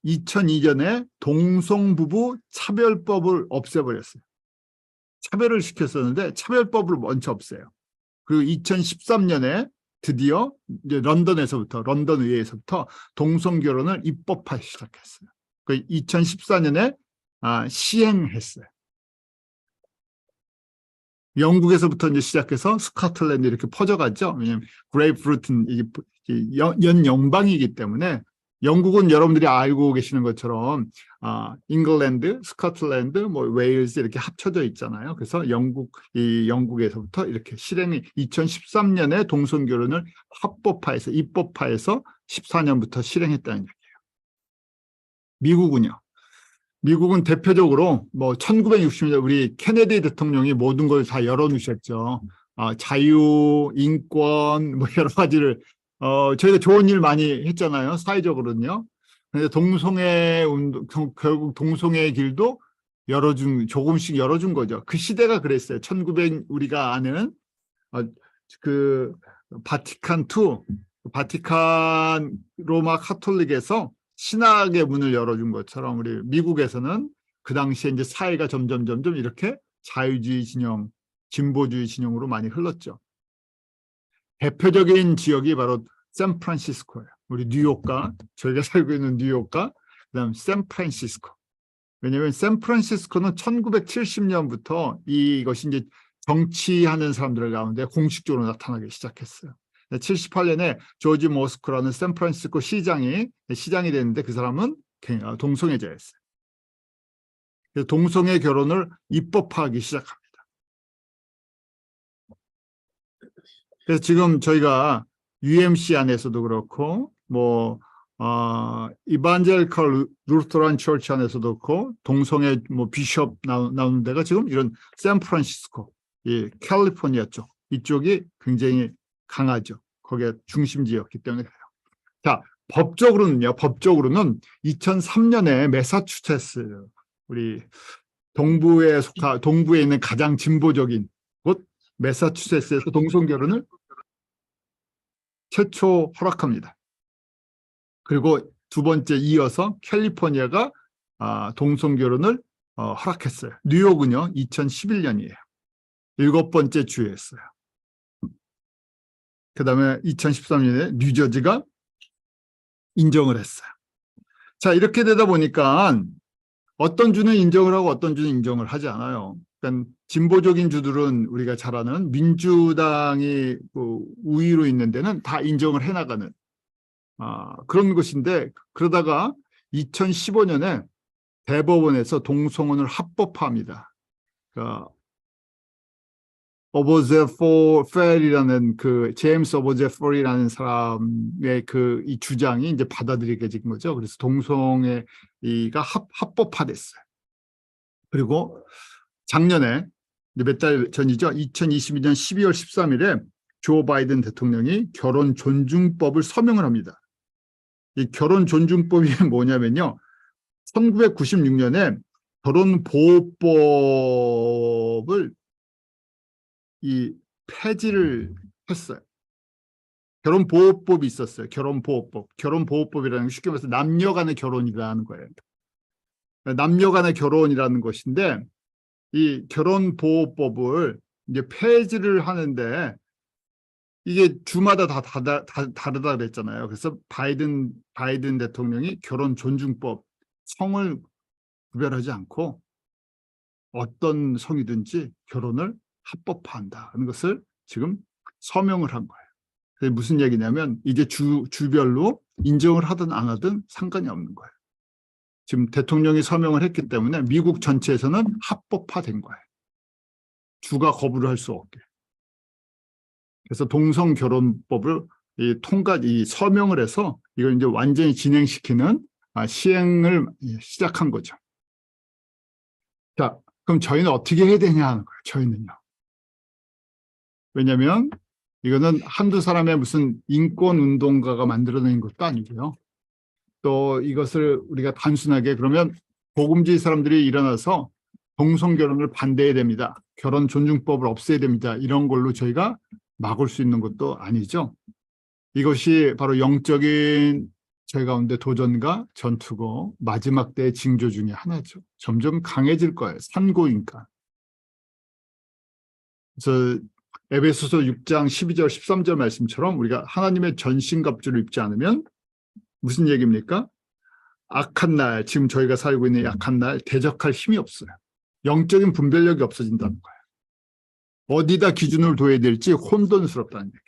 Speaker 1: 2002년에 동성부부 차별법을 없애버렸어요. 차별을 시켰었는데 차별법을 먼저 없애요. 그리고 2013년에 드디어 이제 런던 의회에서부터 동성 결혼을 입법화하기 시작했어요. 그 2014년에 시행했어요. 영국에서부터 이제 시작해서 스코틀랜드 이렇게 퍼져갔죠. 왜냐하면 그레이프루트는 연 연방이기 때문에 영국은 여러분들이 알고 계시는 것처럼 잉글랜드, 스코틀랜드, 뭐 웨일즈 이렇게 합쳐져 있잖아요. 그래서 영국에서부터 이렇게 실행이 2013년에 동성 결혼을 합법화해서 입법화해서 14년부터 실행했다는 얘기예요. 미국은요. 미국은 대표적으로 뭐 1960년대 우리 케네디 대통령이 모든 걸 다 열어놓으셨죠. 자유, 인권 뭐 여러 가지를 저희가 좋은 일 많이 했잖아요. 사회적으로는요. 그런데 동성애 운동 결국 동성애 길도 조금씩 열어준 거죠. 그 시대가 그랬어요. 1900 우리가 아는 그 바티칸 로마 카톨릭에서 신학의 문을 열어준 것처럼 우리 미국에서는 그 당시에 이제 사회가 점점 이렇게 자유주의 진영, 진보주의 진영으로 많이 흘렀죠. 대표적인 지역이 바로 샌프란시스코예요. 우리 뉴욕과 저희가 살고 있는 뉴욕과 그다음 샌프란시스코. 왜냐하면 샌프란시스코는 1970년부터 이것이 이제 정치하는 사람들 가운데 공식적으로 나타나기 시작했어요. 78년에 조지 모스코라는 샌프란시스코 시장이 됐는데 그 사람은 동성애자였어요. 그래서 동성애 결혼을 입법화하기 시작합니다. 그래서 지금 저희가 UMC 안에서도 그렇고 뭐 이반젤리컬 루터란 처치 안에서도 그렇고 동성애 뭐 비숍 나오는 데가 지금 이런 샌프란시스코, 이 캘리포니아 쪽 이쪽이 굉장히 강하죠. 거기에 중심지였기 때문에 그래요. 자, 법적으로는 2003년에 매사추세츠 우리 동부에 있는 가장 진보적인 곳 매사추세츠에서 동성 결혼을 최초 허락합니다. 그리고 두 번째 이어서 캘리포니아가 동성 결혼을 허락했어요. 뉴욕은요 2011년이에요. 7번째 주였어요. 그 다음에 2013년에 뉴저지가 인정을 했어요. 자, 이렇게 되다 보니까 어떤 주는 인정을 하고 어떤 주는 인정을 하지 않아요. 그러니까 진보적인 주들은 우리가 잘 아는 민주당이 우위로 있는 데는 다 인정을 해나가는 그런 것인데, 그러다가 2015년에 대법원에서 동성혼을 합법화합니다. 그러니까 오버제포펠이라는 제임스 오버제포이라는 사람의 이 주장이 이제 받아들여진 거죠. 그래서 동성애가 합법화됐어요. 그리고 작년에 몇 달 전이죠. 2022년 12월 13일에 조 바이든 대통령이 결혼 존중법을 서명을 합니다. 이 결혼 존중법이 뭐냐면요. 1996년에 결혼보호법을 폐지를 했어요. 결혼보호법이 있었어요. 결혼보호법이라는 게 쉽게 말해서 남녀 간의 결혼이라는 거예요. 남녀 간의 결혼이라는 것인데 이 결혼보호법을 이제 폐지를 하는데 이게 주마다 다 다르다 그랬잖아요. 그래서 바이든 대통령이 결혼 존중법 성을 구별하지 않고 어떤 성이든지 결혼을 합법화한다는 것을 지금 서명을 한 거예요. 그게 무슨 얘기냐면 이제 주별로 인정을 하든 안 하든 상관이 없는 거예요. 지금 대통령이 서명을 했기 때문에 미국 전체에서는 합법화된 거예요. 주가 거부를 할 수 없게. 그래서 동성결혼법을 서명을 해서 이걸 이제 완전히 진행시키는 시행을 시작한 거죠. 자, 그럼 저희는 어떻게 해야 되냐 하는 거예요. 저희는요. 왜냐하면 이거는 한두 사람의 무슨 인권운동가가 만들어낸 것도 아니고요. 또 이것을 우리가 단순하게 그러면 복음주의 사람들이 일어나서 동성결혼을 반대해야 됩니다. 결혼 존중법을 없애야 됩니다. 이런 걸로 저희가 막을 수 있는 것도 아니죠. 이것이 바로 영적인 저희 가운데 도전과 전투고 마지막 때의 징조 중에 하나죠. 점점 강해질 거예요. 산고인간. 그래서 에베소서 6장 12절 13절 말씀처럼 우리가 하나님의 전신갑주를 입지 않으면 무슨 얘기입니까? 악한 날, 지금 저희가 살고 있는 약한 날 대적할 힘이 없어요. 영적인 분별력이 없어진다는 거예요. 어디다 기준을 둬야 될지 혼돈스럽다는 얘기예요.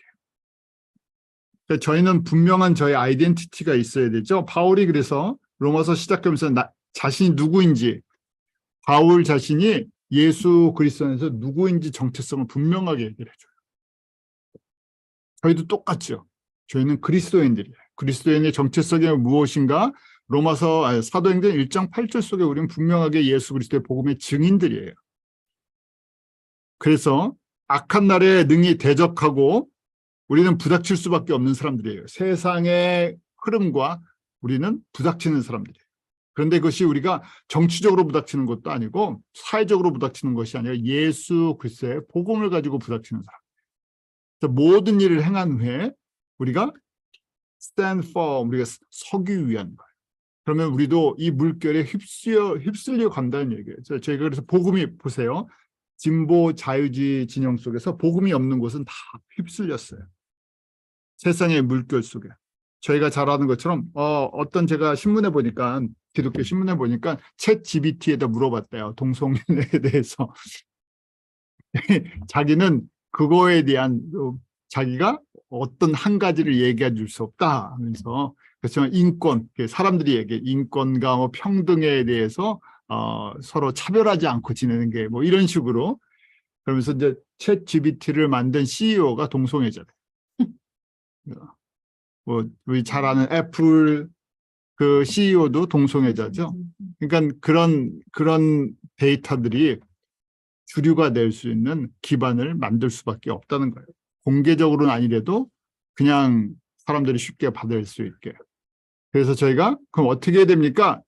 Speaker 1: 그러니까 저희는 분명한 저희 아이덴티티가 있어야 되죠. 바울이 그래서 로마서 시작하면서 자신이 누구인지, 바울 자신이 예수 그리스도 안에서 누구인지 정체성을 분명하게 얘기를 해줘요. 저희도 똑같죠. 저희는 그리스도인들이에요. 그리스도인의 정체성이 무엇인가? 사도행전 1장 8절 속에 우리는 분명하게 예수 그리스도의 복음의 증인들이에요. 그래서 악한 날에 능히 대적하고 우리는 부닥칠 수밖에 없는 사람들이에요. 세상의 흐름과 우리는 부닥치는 사람들이에요. 그런데 그것이 우리가 정치적으로 부닥치는 것도 아니고 사회적으로 부닥치는 것이 아니라 예수 그리스도의 복음을 가지고 부닥치는 사람. 그래서 모든 일을 행한 후에 우리가 stand firm, 우리가 서기 위한 거예요. 그러면 우리도 이 물결에 휩쓸려 간다는 얘기예요. 저희가 그래서 복음이, 보세요. 진보 자유주의 진영 속에서 복음이 없는 곳은 다 휩쓸렸어요. 세상의 물결 속에. 저희가 잘 아는 것처럼 어떤 제가 신문에 보니까, 기독교 신문에 보니까 챗 GPT에다 물어봤대요. 동성애에 대해서. 자기는 그거에 대한 자기가 어떤 한 가지를 얘기해 줄 수 없다 하면서, 그렇지만 인권, 사람들이 얘기해 인권과 뭐 평등에 대해서 서로 차별하지 않고 지내는 게 뭐 이런 식으로. 그러면서 이제 챗 GPT를 만든 CEO가 동성애자래. 뭐 우리 잘 아는 애플 그 CEO도 동성애자죠. 그러니까 그런 데이터들이 주류가 될 수 있는 기반을 만들 수밖에 없다는 거예요. 공개적으로는 아니래도 그냥 사람들이 쉽게 받을 수 있게. 그래서 저희가 그럼 어떻게 해야 됩니까?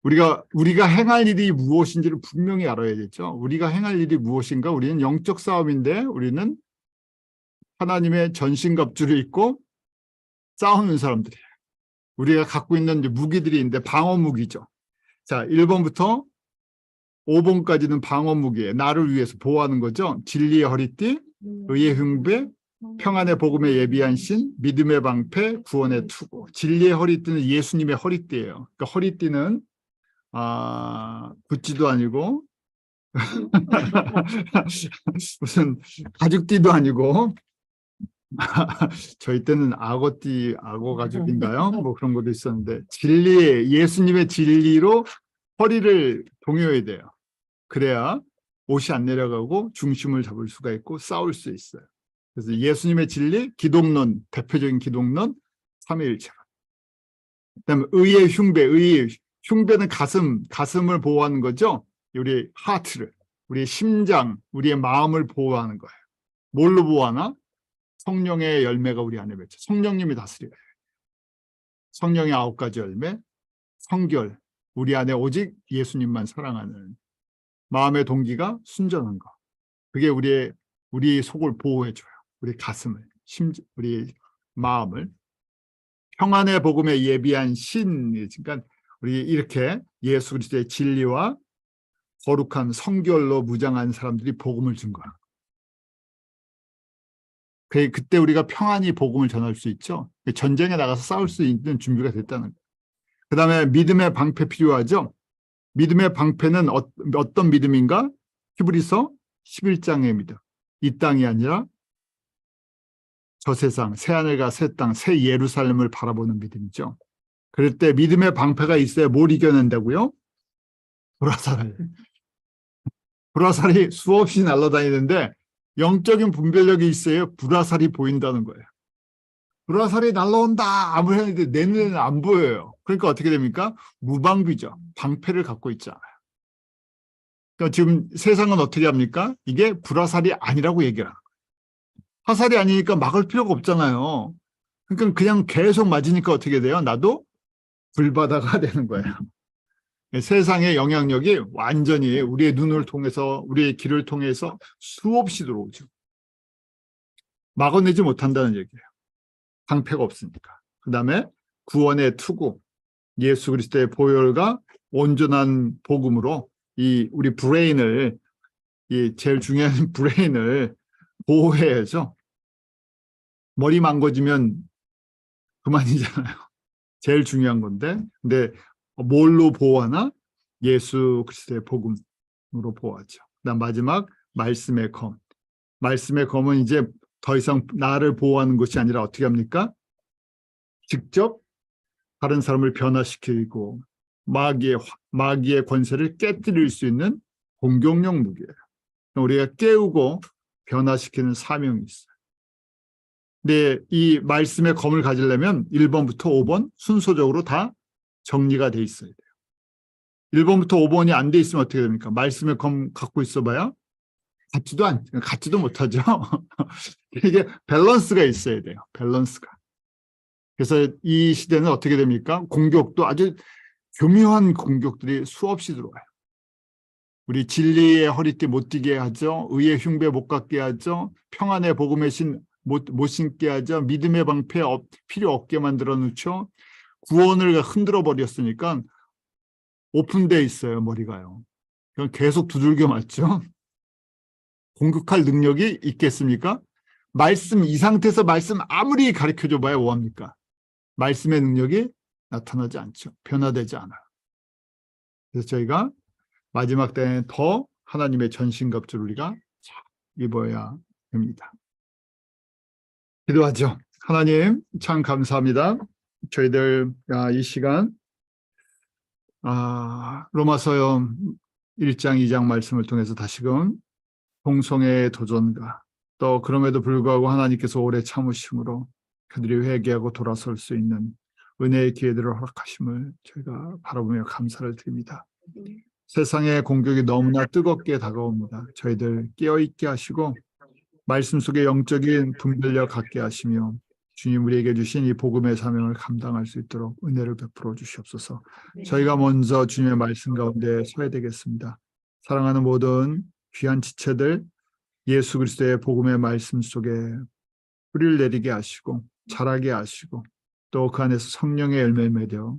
Speaker 1: 우리가 행할 일이 무엇인지를 분명히 알아야 되죠. 우리가 행할 일이 무엇인가? 우리는 영적 싸움인데 우리는 하나님의 전신갑주를 입고 싸우는 사람들이에요. 우리가 갖고 있는 무기들이 있는데 방어 무기죠. 자, 1번부터 5번까지는 방어 무기예요. 나를 위해서 보호하는 거죠. 진리의 허리띠, 의의 흉배, 평안의 복음에 예비한 신, 믿음의 방패, 구원의 투구. 진리의 허리띠는 예수님의 허리띠예요. 그러니까 허리띠는 구찌도 아니고 무슨 가죽띠도 아니고 저희 때는 악어 가죽인가요? 뭐 그런 것도 있었는데 예수님의 진리로 허리를 동요해야 돼요. 그래야 옷이 안 내려가고 중심을 잡을 수가 있고 싸울 수 있어요. 그래서 예수님의 진리, 기독론, 대표적인 기독론, 삼위일체. 그다음에 의의 흉배는 가슴을 보호하는 거죠. 우리 하트를, 우리의 심장, 우리의 마음을 보호하는 거예요. 뭘로 보호하나? 성령의 열매가 우리 안에 맺혀. 성령님이 다스려요. 성령의 9가지 열매, 성결, 우리 안에 오직 예수님만 사랑하는 마음의 동기가 순전한 거. 그게 우리 속을 보호해줘요. 우리 가슴을, 우리 마음을. 평안의 복음에 예비한 신, 그러니까 우리 이렇게 예수 그리스도의 진리와 거룩한 성결로 무장한 사람들이 복음을 준 거야. 그때 우리가 평안히 복음을 전할 수 있죠. 전쟁에 나가서 싸울 수 있는 준비가 됐다는 거예요. 그 다음에 믿음의 방패 필요하죠. 믿음의 방패는 어떤 믿음인가? 히브리서 11장의 믿음. 이 땅이 아니라 저 세상, 새하늘과 새 땅, 새 예루살렘을 바라보는 믿음이죠. 그럴 때 믿음의 방패가 있어야 뭘 이겨낸다고요? 불화살이 수없이 날아다니는데 영적인 분별력이 있어야 불화살이 보인다는 거예요. 불화살이 날아온다 아무리 했는데 내 눈에는 안 보여요. 그러니까 어떻게 됩니까? 무방비죠. 방패를 갖고 있지 않아요. 그러니까 지금 세상은 어떻게 합니까? 이게 불화살이 아니라고 얘기를 하는 거예요. 화살이 아니니까 막을 필요가 없잖아요. 그러니까 그냥 계속 맞으니까 어떻게 돼요? 나도 불바다가 되는 거예요. 세상의 영향력이 완전히 우리의 눈을 통해서, 우리의 귀를 통해서 수없이 들어오죠. 막아내지 못한다는 얘기예요. 방패가 없으니까. 그 다음에 구원의 투구, 예수 그리스도의 보혈과 온전한 복음으로 이 우리 브레인을, 이 제일 중요한 브레인을 보호해야죠. 머리 망가지면 그만이잖아요. 제일 중요한 건데. 근데 뭘로 보호하나? 예수 그리스도의 복음으로 보호하죠. 그다음 마지막 말씀의 검. 말씀의 검은 이제 더 이상 나를 보호하는 것이 아니라 어떻게 합니까? 직접 다른 사람을 변화시키고 마귀의 권세를 깨뜨릴 수 있는 공격용 무기예요. 우리가 깨우고 변화시키는 사명이 있어요. 근데 이 말씀의 검을 가지려면 1번부터 5번 순서적으로 다 정리가 돼 있어야 돼요. 1번부터 5번이 안 돼 있으면 어떻게 됩니까? 말씀의 검 갖고 있어봐야 갖지도 못하죠. 이게 밸런스가 있어야 돼요. 밸런스가. 그래서 이 시대는 어떻게 됩니까? 공격도 아주 교묘한 공격들이 수없이 들어와요. 우리 진리의 허리띠 못 띠게 하죠. 의의 흉배 못 갖게 하죠. 평안의 복음의 신 못 신게 하죠. 믿음의 방패 필요 없게 만들어 놓죠. 구원을 흔들어 버렸으니까 오픈돼 있어요. 머리가요. 그냥 계속 두들겨 맞죠. 공격할 능력이 있겠습니까? 이 상태에서 말씀 아무리 가르쳐줘 봐야 뭐합니까? 말씀의 능력이 나타나지 않죠. 변화되지 않아요. 그래서 저희가 마지막 때는 더 하나님의 전신갑주를 우리가 입어야 됩니다. 기도하죠. 하나님 참 감사합니다. 저희들 이 시간 로마서 1장 2장 말씀을 통해서 다시금 동성애의 도전과 또 그럼에도 불구하고 하나님께서 오래 참으심으로 그들이 회개하고 돌아설 수 있는 은혜의 기회들을 허락하심을 저희가 바라보며 감사를 드립니다. 세상의 공격이 너무나 뜨겁게 다가옵니다. 저희들 깨어있게 하시고 말씀 속에 영적인 분별력 갖게 하시며 주님 우리에게 주신 이 복음의 사명을 감당할 수 있도록 은혜를 베풀어 주시옵소서. 저희가 먼저 주님의 말씀 가운데 서야 되겠습니다. 사랑하는 모든 귀한 지체들 예수 그리스도의 복음의 말씀 속에 뿌리를 내리게 하시고 자라게 하시고 또 그 안에서 성령의 열매를 맺어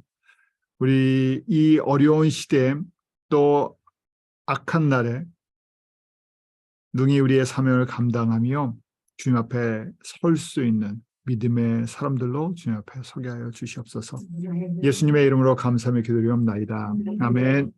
Speaker 1: 우리 이 어려운 시대에 또 악한 날에 능히 우리의 사명을 감당하며 주님 앞에 설 수 있는 믿음의 사람들로 주님 앞에 서게 하여 주시옵소서. 예수님의 이름으로 감사하며 기도드리옵나이다. 아멘.